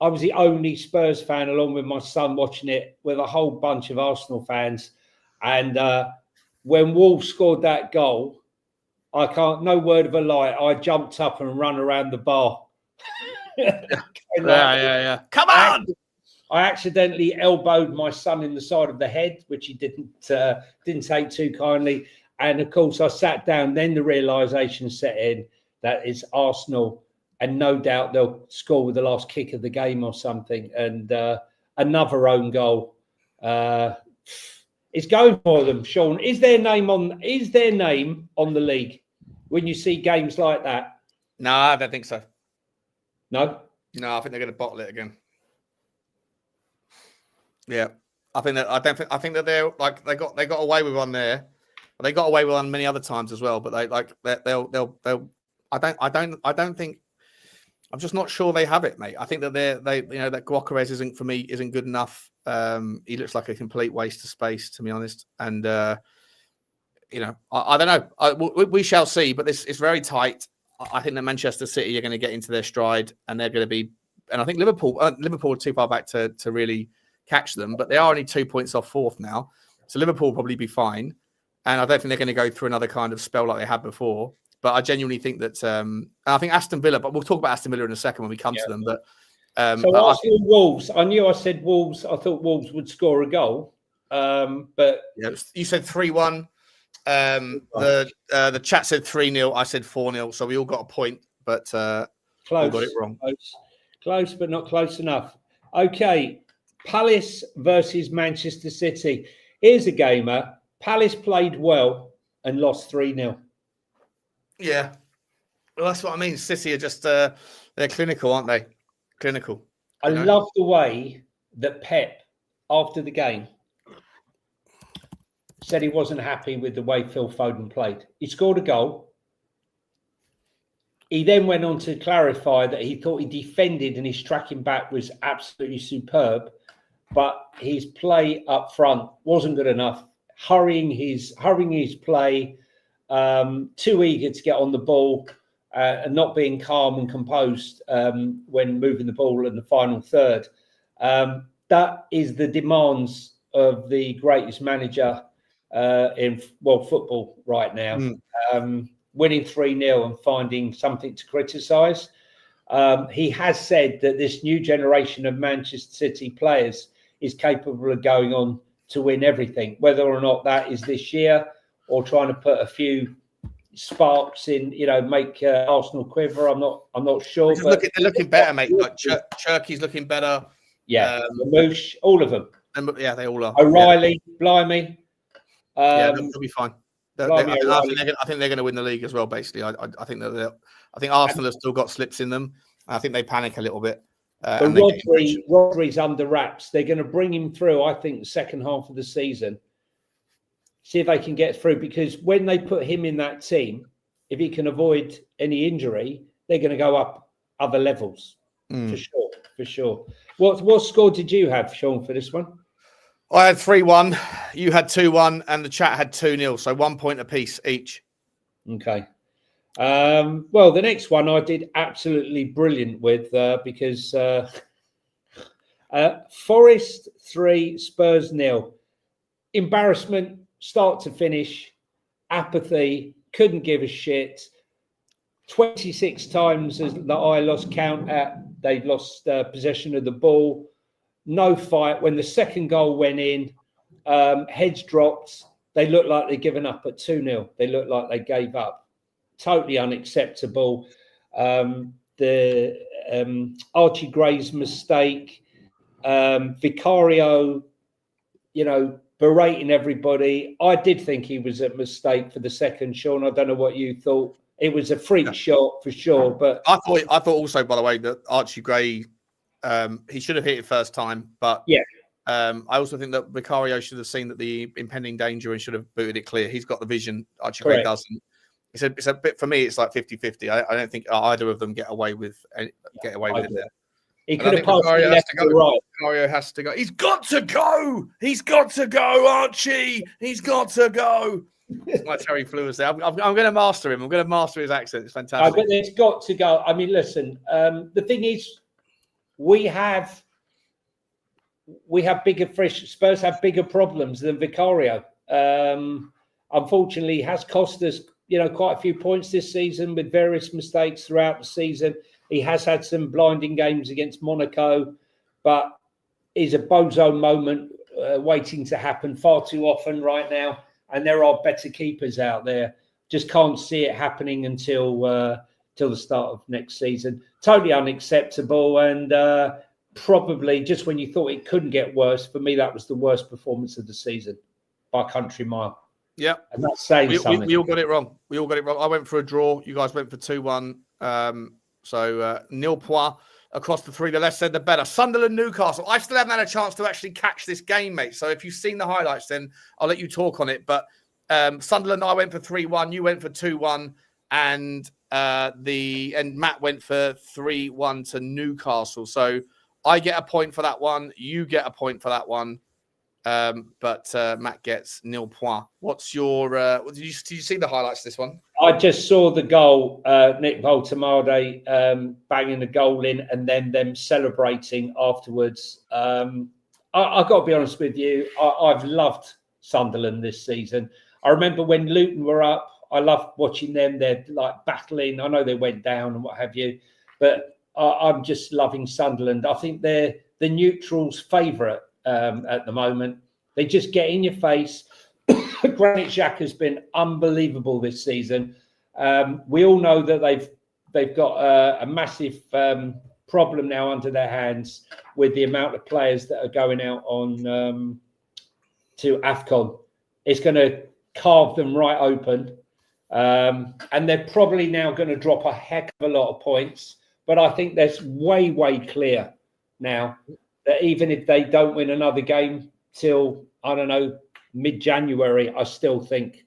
I was the only Spurs fan along with my son watching it with a whole bunch of Arsenal fans. And when Wolves scored that goal, no word of a lie, I jumped up and ran around the bar. Yeah. Come on! I accidentally elbowed my son in the side of the head, which he didn't take too kindly. And of course, I sat down. Then the realization set in that it's Arsenal, and no doubt they'll score with the last kick of the game or something. And another own goal. It's going for them, Sean. Is their name on the league when you see games like that? No, I don't think so. No, I think they're going to bottle it again. Yeah, I think that they're like they got away with one there. They got away with one many other times as well. But they'll. I don't think. I'm just not sure they have it, mate. I think that that Guehi isn't good enough. He looks like a complete waste of space, to be honest. And I don't know. We shall see. But it's very tight. I think that Manchester City are going to get into their stride, and they're going to be. And I think Liverpool are too far back to really catch them. But they are only 2 points off fourth now, so Liverpool will probably be fine. And I don't think they're going to go through another kind of spell like they had before. But I genuinely think that I think Aston Villa. But we'll talk about Aston Villa in a second when we come to them. But Arsenal Wolves. I knew I said Wolves. I thought Wolves would score a goal. But you said 3-1. The chat said 3-0. I said 4-0. So we all got a point, but close. All got it wrong. Close, but not close enough. Okay, Palace versus Manchester City. Here's a gamer. Palace played well and lost 3-0. Yeah, well, that's what I mean. City are just they're clinical, aren't they? Clinical. I love the way that Pep, after the game, said he wasn't happy with the way Phil Foden played. He scored a goal. He then went on to clarify that he thought he defended and his tracking back was absolutely superb, but his play up front wasn't good enough. Hurrying his play, too eager to get on the ball, and not being calm and composed when moving the ball in the final third. That is the demands of the greatest manager in world football right now. Winning 3-0 and finding something to criticise. He has said that this new generation of Manchester City players is capable of going on to win everything, whether or not that is this year or trying to put a few sparks in, make Arsenal quiver. I'm not sure. They're looking better, mate. Like Cherky's looking better. Yeah, Moosh, all of them. Yeah, they all are. O'Reilly, blimey. They'll be fine. I think they're going to win the league as well. Basically, I think Arsenal have still got slips in them. I think they panic a little bit. But Rodri's under wraps. They're going to bring him through, I think, the second half of the season. See if they can get through, because when they put him in that team, if he can avoid any injury, they're going to go up other levels for sure. What score did you have, Sean, for this one? I had 3-1. You had 2-1, and the chat had 2-0. So 1 point apiece each. Okay. Well, the next one I did absolutely brilliant with because Forest 3, Spurs 0. Embarrassment, start to finish, apathy, couldn't give a shit. 26 times that I lost count at, they lost possession of the ball. No fight. When the second goal went in, heads dropped. They looked like they'd given up at 2-0. They looked like they gave up. Totally unacceptable. The Archie Gray's mistake. Vicario, berating everybody. I did think he was a mistake for the second, Sean. I don't know what you thought. It was a freak shot for sure. But I thought also, by the way, that Archie Gray, he should have hit it first time. But yeah, I also think that Vicario should have seen that the impending danger and should have booted it clear. He's got the vision. Archie Gray doesn't. It's a bit, for me, it's like 50-50. I don't think either of them get away with it there. He could have passed it left to right. Vicario has to go. He's got to go. He's got to go, Archie. He's got to go. It's like Terry Flewers there. I'm going to master him. I'm going to master his accent. It's fantastic. But it's got to go. I mean, listen. The thing is, we have bigger fish. Spurs have bigger problems than Vicario. Unfortunately, has cost us, quite a few points this season with various mistakes throughout the season. He has had some blinding games against Monaco, but is a bozo moment waiting to happen far too often right now. And there are better keepers out there. Just can't see it happening until the start of next season. Totally unacceptable. And probably just when you thought it couldn't get worse, for me, that was the worst performance of the season by country mile. Yeah. And that's saying something. We all got it wrong. I went for a draw. You guys went for 2-1. So nil point across the three. The less said, the better. Sunderland, Newcastle. I still haven't had a chance to actually catch this game, mate. So if you've seen the highlights, then I'll let you talk on it. But Sunderland, I went for 3-1. You went for 2-1, and Matt went for 3-1 to Newcastle. So I get a point for that one. You get a point for that one. But Matt gets nil point. What's your? Did you see the highlights of this one? I just saw the goal, Nick Voltemade banging the goal in, and then them celebrating afterwards. I've got to be honest with you. I've loved Sunderland this season. I remember when Luton were up. I loved watching them. They're like battling. I know they went down and what have you, but I'm just loving Sunderland. I think they're the neutrals' favourite at the moment. They just get in your face. Granit Xhaka has been unbelievable this season. We all know that they've got a massive problem now under their hands with the amount of players that are going out on to AFCON. It's going to carve them right open. And they're probably now going to drop a heck of a lot of points. But I think that's way, way clear now that even if they don't win another game till, I don't know, mid-January, I still think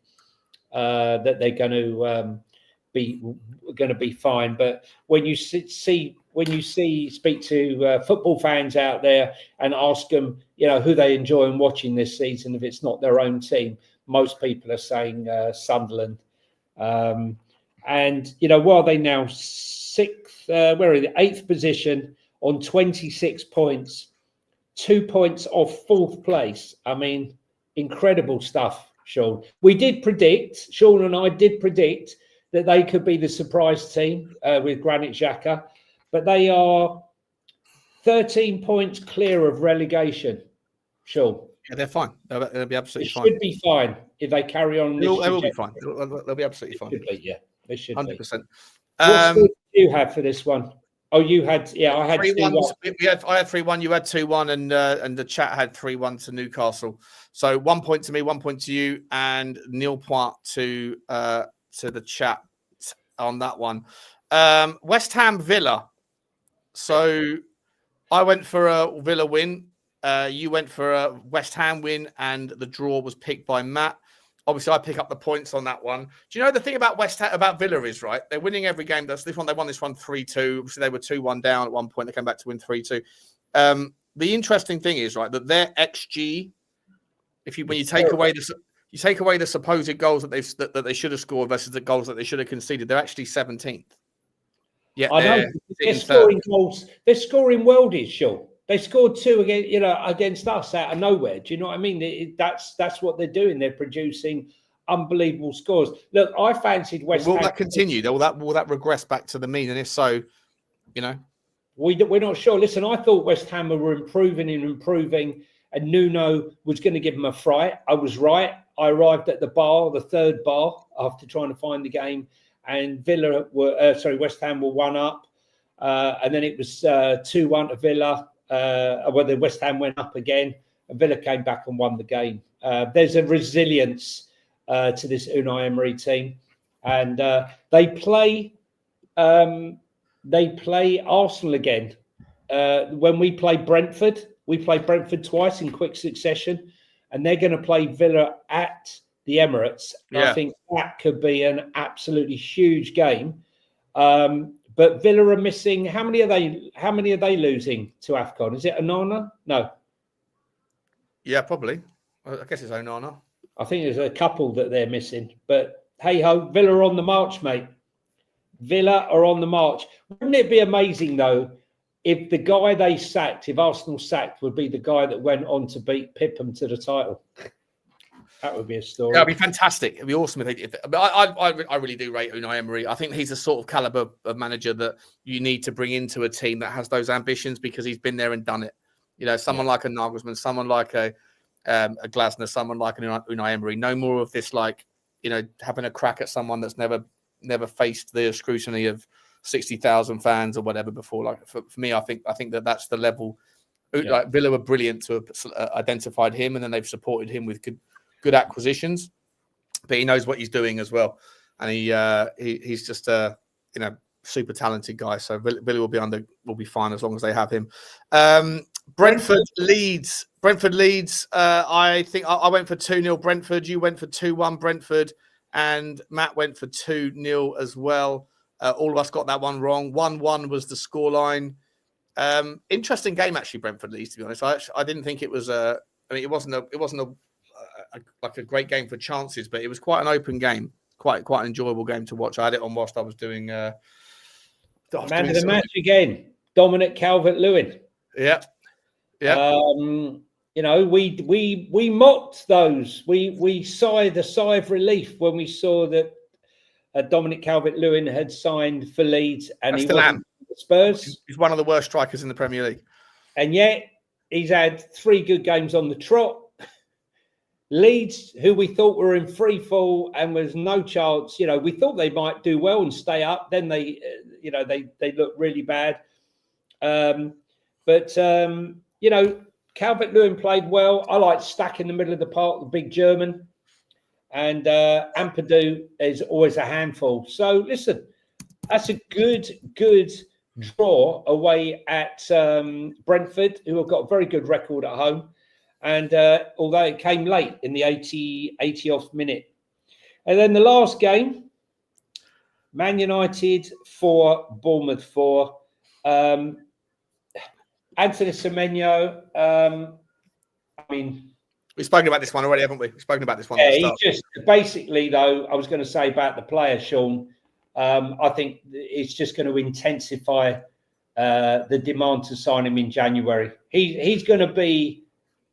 that they're going to be fine. But when you speak to football fans out there and ask them, who they enjoy watching this season, if it's not their own team, most people are saying Sunderland. And while they now eighth position on 26 points, 2 points off fourth place. I mean, incredible stuff, Sean. Sean and I did predict that they could be the surprise team with Granit Xhaka, but they are 13 points clear of relegation, Sean. Yeah, they're fine. They'll be absolutely fine. They should be fine if they carry on. They will be fine. They'll be absolutely fine. They should 100%. What score did you have for this one? Oh, you had, I had 3-1. I had 3-1. You had 2-1, and the chat had 3-1 to Newcastle. So 1 point to me, 1 point to you, and nil point to the chat on that one. West Ham Villa. So I went for a Villa win. You went for a West Ham win, and the draw was picked by Matt. Obviously, I pick up the points on that one. Do you know the thing about about Villa is, right? They're winning every game. They won this one 3-2. Obviously, they were 2-1 down at one point. They came back to win 3-2. The interesting thing is, right, that their XG, when you take away the supposed goals that they should have scored versus the goals that they should have conceded, they're actually 17th. Yeah, I know. They're scoring goals. They're scoring worldies, Sean. They scored 2 against us out of nowhere. Do you know what I mean? That's what they're doing. They're producing unbelievable scores. Look, I fancied West Ham. Will that continue? Will that regress back to the mean? And if so, we're not sure. Listen, I thought West Ham were improving, and Nuno was going to give them a fright. I was right. I arrived at the third bar, after trying to find the game, and West Ham were 1-up, and then it was 2-1 to Villa. The West Ham went up again, and Villa came back and won the game. There's a resilience to this Unai Emery team, and they play Arsenal again. When we play Brentford twice in quick succession, and they're going to play Villa at the Emirates. Yeah. I think that could be an absolutely huge game. But Villa are missing. How many are they losing to AFCON? Is it Onana? No. Yeah, probably. I guess it's Onana. I think there's a couple that they're missing. But hey ho, Villa are on the march, mate. Villa are on the march. Wouldn't it be amazing though if the guy they sacked, if Arsenal sacked, would be the guy that went on to beat Pipham to the title? That would be a story. That'd be fantastic. It'd be awesome. I really do rate Unai Emery. I think he's the sort of caliber of manager that you need to bring into a team that has those ambitions, because he's been there and done it. Someone like a Nagelsmann, someone like a Glasner, someone like an Unai Emery. No more of this, having a crack at someone that's never faced the scrutiny of 60,000 fans or whatever before. Like for me, I think that's the level. Like Villa were brilliant to have identified him, and then they've supported him with good acquisitions. But he knows what he's doing as well, and he's just a super talented guy. So Villa will be fine as long as they have him. Brentford Leeds. I think I went for 2-0 Brentford. You went for 2-1 Brentford, and Matt went for 2-0 as well. All of us got that one wrong. 1-1 was the scoreline. Interesting game actually, Brentford Leeds. To be honest, I didn't think it was. It wasn't a great game for chances, but it was quite an open game, quite an enjoyable game to watch. I had it on whilst I was doing. Man of the match again, Dominic Calvert-Lewin. Yeah. We mocked those. We sighed a sigh of relief when we saw that Dominic Calvert-Lewin had signed for Leeds, and he wasn't for Spurs. He's one of the worst strikers in the Premier League, and yet he's had 3 good games on the trot. Leeds, who we thought were in free fall and was no chance, we thought they might do well and stay up. Then they looked really bad. But Calvert-Lewin played well. I like Stack in the middle of the park, the big German. And Ampadu is always a handful. So, listen, that's a good draw away at Brentford, who have got a very good record at home. And although it came late in the 80th minute. And then the last game, Man United 4, Bournemouth 4. Anthony Semenyo, we've spoken about this one already, haven't we? We've spoken about this one. Yeah, he just basically, though, I was going to say about the player, Sean, I think it's just going to intensify the demand to sign him in January. He's going to be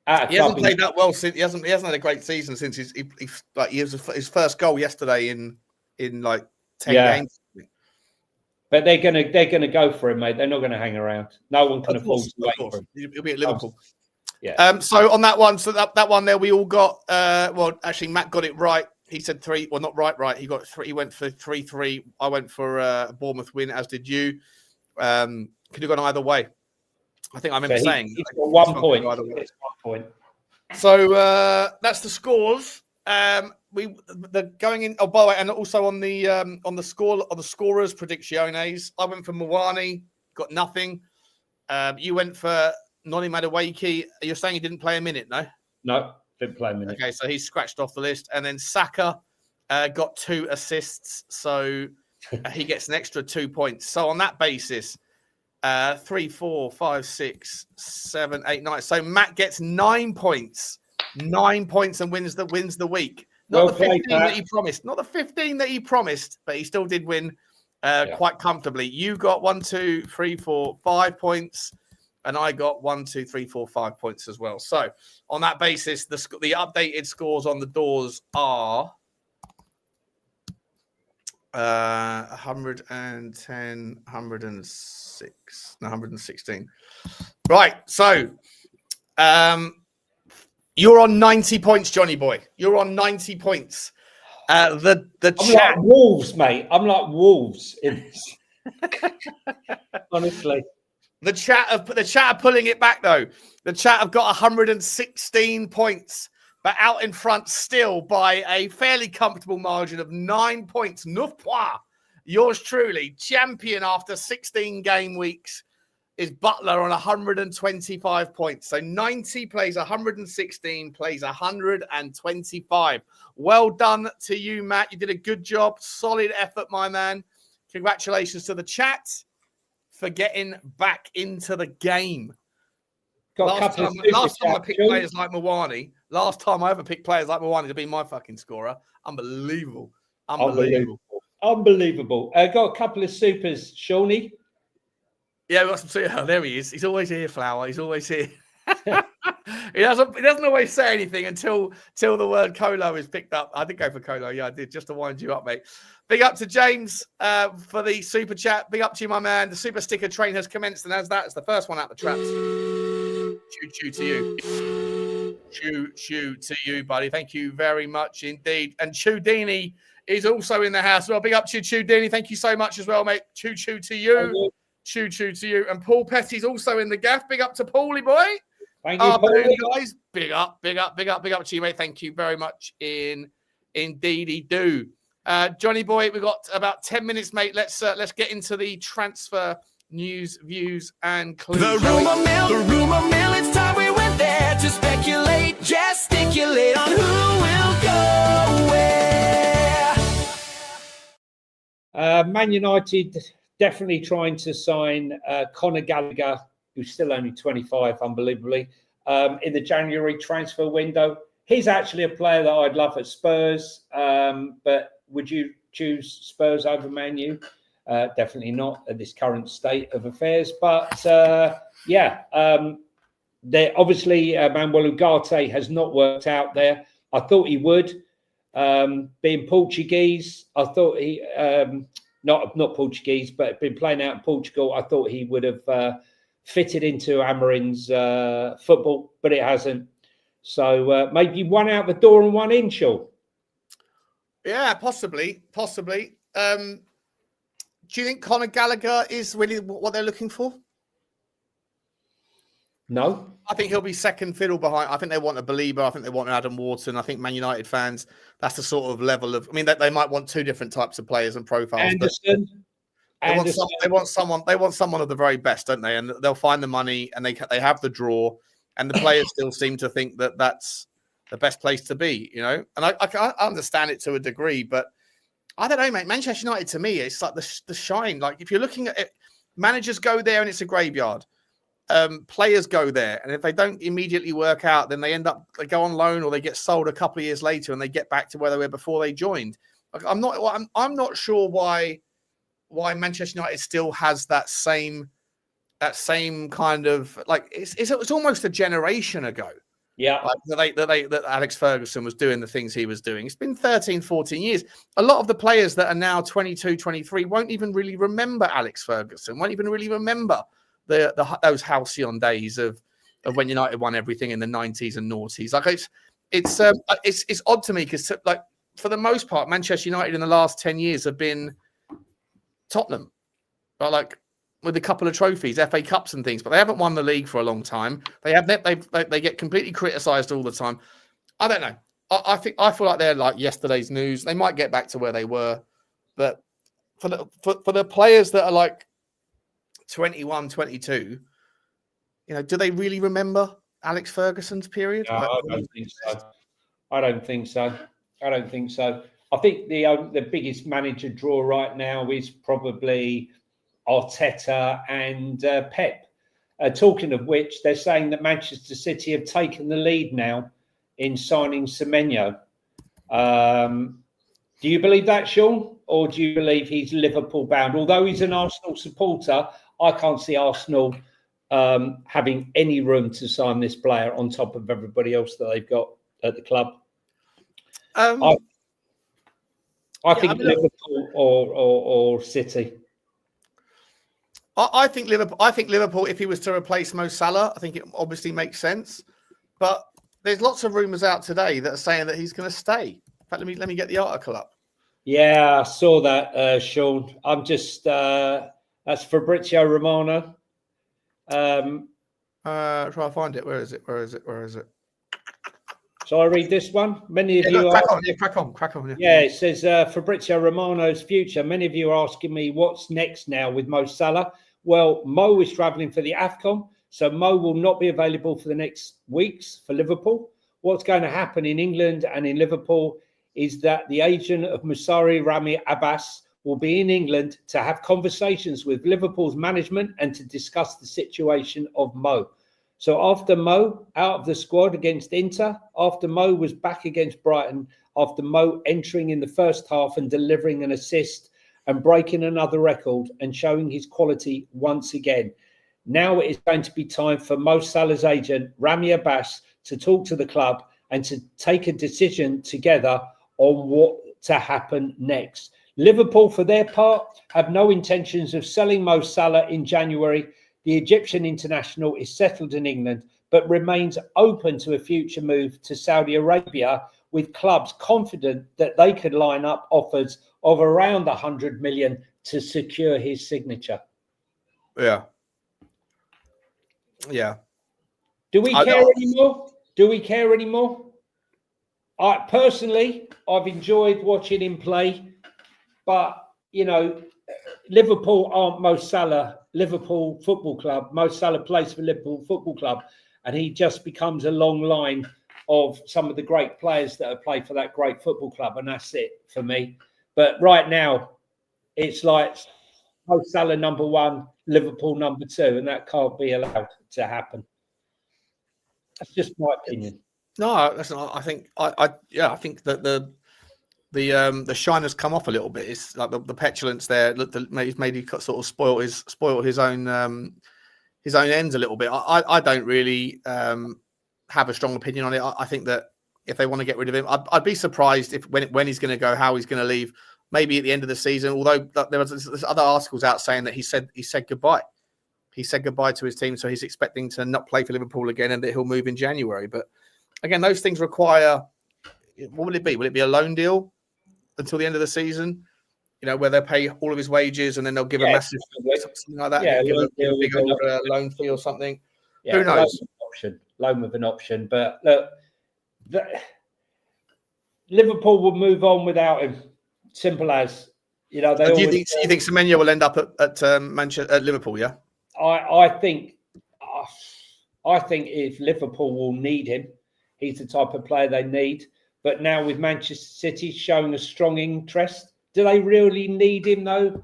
at a club. He hasn't played that well since he hasn't had a great season since his first goal yesterday in 10 games. But they're gonna go for him, mate. They're not going to hang around. No one can afford to wait for him. He'll be at Liverpool. Yeah. So on that one, that one there, we all got. Actually, Matt got it right. He said 3. Well, not right. He got 3. He went for 3-3. I went for a Bournemouth win, as did you. Could have gone either way. I think I remember saying he's got 1 point. It's 1 point. So that's the scores. Going in. Oh, by the way, and also on the scorers predicciones, I went for Mwani, got nothing. You went for Noni Madueke. You're saying he didn't play a minute, no? No, didn't play a minute. Okay, so he's scratched off the list. And then Saka got 2 assists, so he gets an extra 2 points. So on that basis, 3, 4, 5, 6, 7, 8, 9. So Matt gets 9 points. 9 points and wins the week. Not the 15 that he promised. Not the 15 that he promised, but he still did win quite comfortably. You got 1, 2, 3, 4, 5 points, and I got 1, 2, 3, 4, 5 points as well. So on that basis, the updated scores on the doors are 110, 106, no, 116. Right. So you're on 90 points, Johnny boy. You're on 90 points. The I'm chat. like wolves, mate. I'm like wolves in this. Honestly. The chat are pulling it back though. The chat have got 116 points, but out in front still by a fairly comfortable margin of 9 points. 9 points. Yours truly, champion after 16 game weeks, is Butler on 125 points. So 90 plays 116, plays 125. Well done to you, Matt. You did a good job. Solid effort, my man. Congratulations to the chat for getting back into the game. Last time I picked players like Mawani. Last time I ever picked players like Mawani to be my fucking scorer. Unbelievable. Unbelievable. Got a couple of supers, Shawnee. Yeah, we got some super. Oh, there he is. He's always here, Flower. He's always here. He doesn't always say anything until the word Colo is picked up. I did go for Colo. Yeah, I did, just to wind you up, mate. Big up to James for the super chat. Big up to you, my man. The super sticker train has commenced, and as that's the first one out the traps. Choo to you. Choo to you, buddy. Thank you very much indeed. And Chudini is also in the house. Well, big up to you, Chudini. Thank you so much as well, mate. Choo to you. Choo to you. And Paul Petty's also in the gaff. Big up to Paulie boy. Thank you, Paulie. Guys. Big up to you, mate. Thank you very much indeedy do. Johnny boy, we've got about 10 minutes, mate. Let's get into the transfer news, views, and clues. The rumor mill, it's time we went there to speculate, gesticulate on who will go where. Man United definitely trying to sign Conor Gallagher, who's still only 25, unbelievably, in the January transfer window. He's actually a player that I'd love at Spurs, but would you choose Spurs over Man U? Definitely not at this current state of affairs. But obviously Manuel Ugarte has not worked out there. I thought he would. Being Portuguese, I thought he not Portuguese, but been playing out in Portugal. I thought he would have fitted into Amorim's football, but it hasn't. So maybe one out the door and one in, Sean. Yeah, possibly. Do you think Conor Gallagher is really what they're looking for? No. I think he'll be second fiddle behind. I think they want a Belieber. I think they want an Adam Wharton. I think Man United fans, that's the sort of level of. I mean, they might want two different types of players and profiles. Anderson. They want someone of the very best, don't they? And they'll find the money, and they have the draw, and the players still seem to think that that's the best place to be, you know. And I understand it to a degree, but I don't know, mate. Manchester United, to me, it's like the shine. Like, if you're looking at it, managers go there and it's a graveyard. Players go there, and if they don't immediately work out, then they go on loan or they get sold a couple of years later, and they get back to where they were before they joined. Like, I'm not sure why Manchester United still has that same kind of, like, it's almost a generation ago. Yeah, like that Alex Ferguson was doing the things he was doing. It's been 13, 14 years. A lot of the players that are now 22, 23 won't even really remember Alex Ferguson, won't even really remember those halcyon days of when United won everything in the 90s and noughties. Like, it's odd to me because, like, for the most part, Manchester United in the last 10 years have been Tottenham, right? Like, with a couple of trophies, FA Cups and things, but they haven't won the league for a long time. They get completely criticised all the time. I don't know. I feel like they're like yesterday's news. They might get back to where they were, but for the players that are like 21, 22, you know, do they really remember Alex Ferguson's period? No, I don't think so. I don't think so. I think the biggest manager draw right now is probably Arteta and Pep. Talking of which, they're saying that Manchester City have taken the lead now in signing Semenyo. Do you believe that, Sean? Or do you believe he's Liverpool bound? Although he's an Arsenal supporter, I can't see Arsenal having any room to sign this player on top of everybody else that they've got at the club. I think Liverpool or City. I think Liverpool. I think Liverpool. If he was to replace Mo Salah, I think it obviously makes sense. But there's lots of rumours out today that are saying that he's going to stay. In fact, let me get the article up. Yeah, I saw that, Sean. I'm just that's Fabrizio Romano. Try to find it. Where is it? Shall I read this one? Many of you crack on. Yeah, it says Fabrizio Romano's future. Many of you are asking me what's next now with Mo Salah. Well, Mo is travelling for the AFCON, so Mo will not be available for the next weeks for Liverpool. What's going to happen in England and in Liverpool is that the agent of Musari Rami Abbas will be in England to have conversations with Liverpool's management and to discuss the situation of Mo. So after Mo out of the squad against Inter, after Mo was back against Brighton, after Mo entering in the first half and delivering an assist and breaking another record and showing his quality once again, now it is going to be time for Mo Salah's agent, Rami Abbas, to talk to the club and to take a decision together on what to happen next. Liverpool, for their part, have no intentions of selling Mo Salah in January. The Egyptian international is settled in England, but remains open to a future move to Saudi Arabia, with clubs confident that they could line up offers of around 100 million to secure his signature. Yeah. Do we care anymore? I've enjoyed watching him play, but Liverpool aren't Mo Salah. Liverpool Football Club. Mo Salah plays for Liverpool Football Club, and he just becomes a long line of some of the great players that have played for that great football club, and that's it for me. But right now, it's like Mo Salah number one, Liverpool number two, and that can't be allowed to happen. That's just my opinion. No, that's not. I think I think that the shine has come off a little bit. It's like the petulance there. Maybe sort of spoil his own ends a little bit. I don't really have a strong opinion on it. I think that if they want to get rid of him, I'd be surprised if when he's going to go, how he's going to leave. Maybe at the end of the season. Although there was other articles out saying that he said goodbye. He said goodbye to his team, so he's expecting to not play for Liverpool again, and that he'll move in January. But again, those things require. What will it be? Will it be a loan deal until the end of the season? Where they pay all of his wages and then they'll give a massive something like that. Yeah, give a big loan fee or something. Yeah, who knows? Loan with an option. But look, Liverpool will move on without him. Simple as. Do you think Semenyo will end up at Manchester at Liverpool? Yeah. I think if Liverpool will need him, he's the type of player they need. But now with Manchester City showing a strong interest, do they really need him though?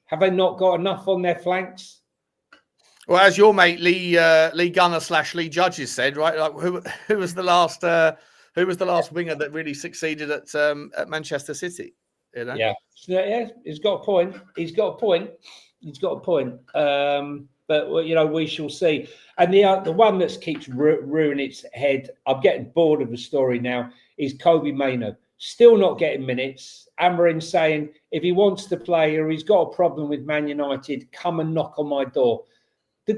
Have they not got enough on their flanks? Well, as your mate Lee Gunner / Lee Judges said, right? Like who was the last winger that really succeeded at Manchester City? Yeah, he's got a point. But we shall see. And the one that keeps ruining its head, I'm getting bored of the story now, is Kobe Mainoo. Still not getting minutes. Amorim saying if he wants to play or he's got a problem with Man United, come and knock on my door. The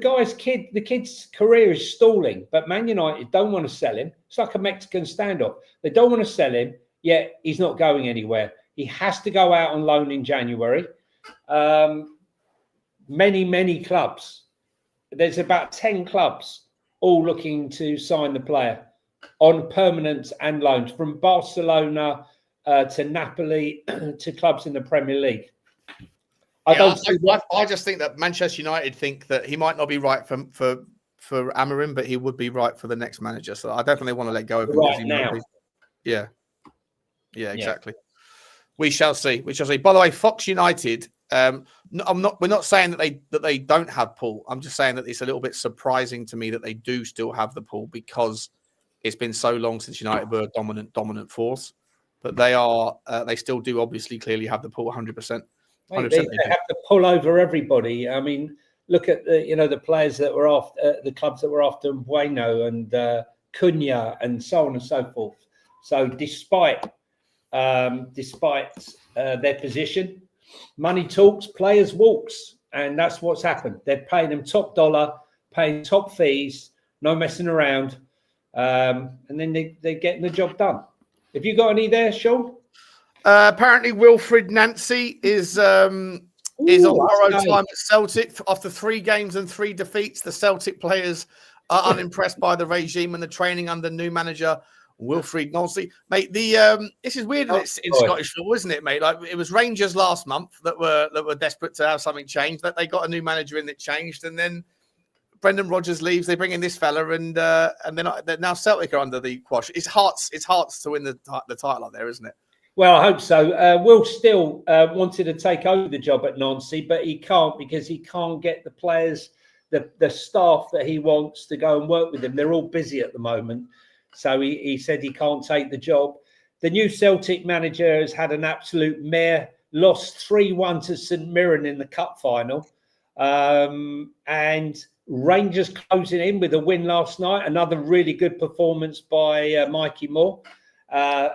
kid's career is stalling, but Man United don't want to sell him. It's like a Mexican standoff. They don't want to sell him, yet he's not going anywhere. He has to go out on loan in January. Many clubs. There's about 10 clubs all looking to sign the player on permanent and loans, from Barcelona to Napoli to clubs in the Premier League. I just think that Manchester United think that he might not be right for Amorim, but he would be right for the next manager. So I definitely want to let go of him right now. Yeah, exactly. We shall see. By the way, Fox United. We're not saying that they don't have pull. I'm just saying that it's a little bit surprising to me that they do still have the pull, because it's been so long since United were a dominant force. But they still do obviously clearly have the pull 100%. They have to pull over everybody. I mean, look at the players that were after the clubs that were after Bueno and Cunha and so on and so forth. So despite despite their position. Money talks, players walks, and that's what's happened. They're paying them top dollar, paying top fees, no messing around, and then they're getting the job done. Have you got any there, Sean? Apparently, Wilfred Nancy is on borrowed time at Celtic after 3 games and 3 defeats. The Celtic players are unimpressed by the regime and the training under new manager Wilfred Nancy. Mate, this is weird in Scottish football, isn't it, mate? Like it was Rangers last month that were desperate to have something changed. That they got a new manager in that changed, and then Brendan Rodgers leaves. They bring in this fella, and they're now Celtic are under the quash. It's Hearts to win the title up there, isn't it? Well, I hope so. Will still wanted to take over the job at Nancy, but he can't because he can't get the players, the staff that he wants to go and work with him. They're all busy at the moment. So he said he can't take the job. The new Celtic manager has had an absolute mare, lost 3-1 to St Mirren in the cup final. And Rangers closing in with a win last night. Another really good performance by Mikey Moore.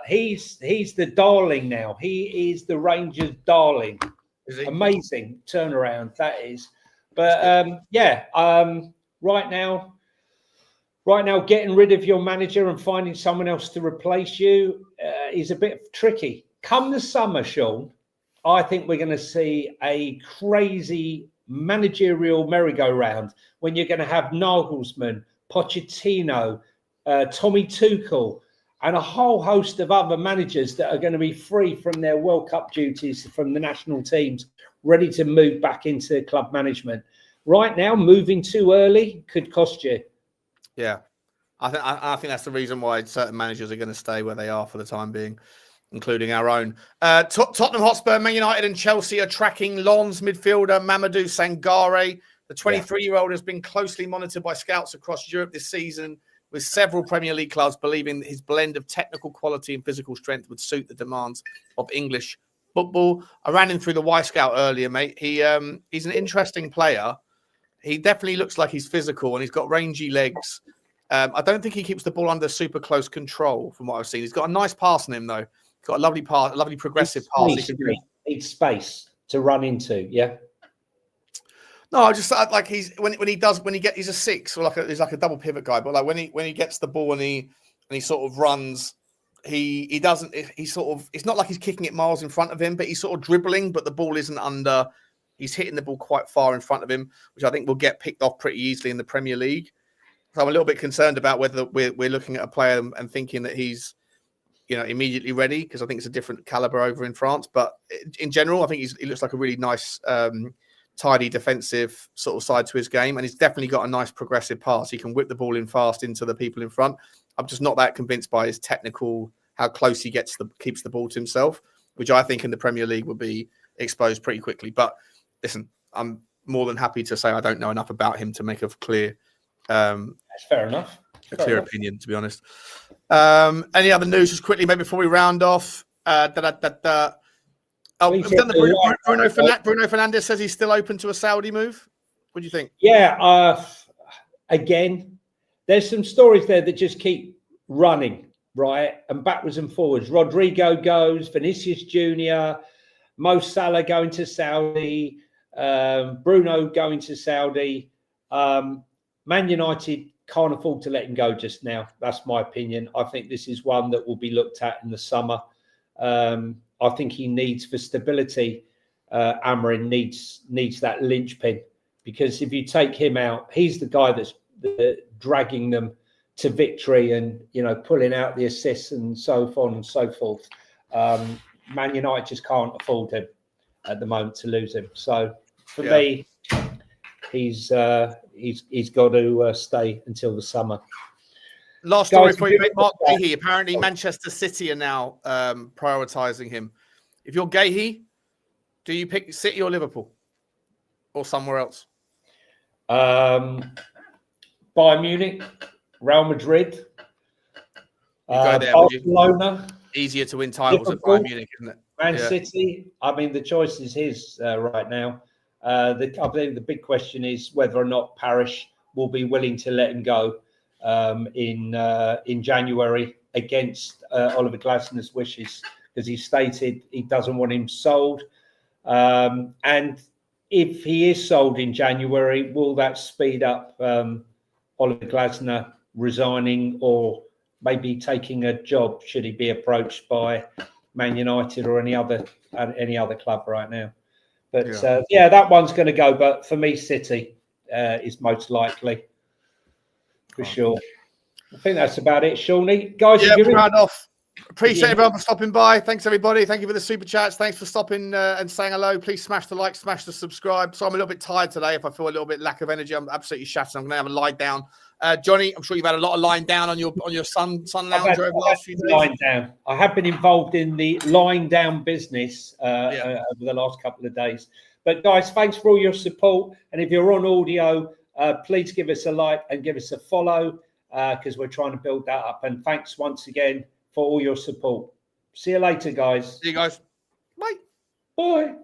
He's the darling now. He is the Rangers' darling. Amazing turnaround that is. But right now, getting rid of your manager and finding someone else to replace you is a bit tricky. Come the summer, Sean, I think we're going to see a crazy managerial merry-go-round when you're going to have Nagelsmann, Pochettino, Tommy Tuchel, and a whole host of other managers that are going to be free from their World Cup duties from the national teams, ready to move back into club management. Right now, moving too early could cost you. Yeah, I think that's the reason why certain managers are going to stay where they are for the time being, including our own. Tottenham Hotspur, Man United and Chelsea are tracking Lens midfielder Mamadou Sangare. The 23-year-old has been closely monitored by scouts across Europe this season, with several Premier League clubs believing that his blend of technical quality and physical strength would suit the demands of English football. I ran him through the Y-Scout earlier, mate. He's an interesting player. He definitely looks like he's physical and he's got rangy legs. I don't think he keeps the ball under super close control from what I've seen. He's got a nice pass in him, though. He's got a lovely pass, a lovely progressive pass. He needs space to run into, yeah. No, I just like he's he's a 6 or he's like a double pivot guy, but like when he gets the ball and he sort of runs, it's not like he's kicking it miles in front of him, but he's sort of dribbling, but the ball isn't under. He's hitting the ball quite far in front of him, which I think will get picked off pretty easily in the Premier League. So I'm a little bit concerned about whether we're looking at a player and thinking that he's, immediately ready, because I think it's a different caliber over in France. But in general, I think he looks like a really nice, tidy defensive sort of side to his game, and he's definitely got a nice progressive pass. He can whip the ball in fast into the people in front. I'm just not that convinced by his technical, how close he keeps the ball to himself, which I think in the Premier League would be exposed pretty quickly. But listen, I'm more than happy to say I don't know enough about him to make a clear, that's fair enough. Opinion, to be honest. Any other news, just quickly, maybe before we round off? We've done the Bruno Fernandez says he's still open to a Saudi move. What do you think? Yeah, again, there's some stories there that just keep running, right? And backwards and forwards. Rodrigo goes, Vinicius Jr., Mo Salah going to Saudi, Bruno going to Saudi. Man United can't afford to let him go just now. That's my opinion. I think this is one that will be looked at in the summer. I think he needs, for stability, Amorim needs that linchpin, because if you take him out, he's the guy that's dragging them to victory and, pulling out the assists and so on and so forth. Man United just can't afford him at the moment to lose him. So for me, he's got to stay until the summer. Last story for you, mate. Mark Guehi. Apparently, Manchester City are now prioritising him. If you're Guehi, do you pick City or Liverpool or somewhere else? Bayern Munich, Real Madrid, Barcelona. Easier to win titles at Bayern Munich, isn't it? Man City. I mean, the choice is his right now. I think the big question is whether or not Parish will be willing to let him go in January against Oliver Glasner's wishes, because he stated he doesn't want him sold. And if he is sold in January, will that speed up Oliver Glasner resigning or maybe taking a job should he be approached by Man United or any other club right now? But that one's going to go. But for me, City is most likely for sure. I think that's about it, Shawnee. Guys, round off. Appreciate everyone for stopping by. Thanks, everybody. Thank you for the super chats. Thanks for stopping and saying hello. Please smash the like, smash the subscribe. So I'm a little bit tired today. If I feel a little bit lack of energy, I'm absolutely shattered. I'm going to have a lie down. Johnny, I'm sure you've had a lot of lying down on your sun lounge over the last few days. Lying down. I have been involved in the lying down business over the last couple of days. But guys, thanks for all your support. And if you're on audio, please give us a like and give us a follow because we're trying to build that up. And thanks once again for all your support. See you later, guys. See you guys. Bye. Bye.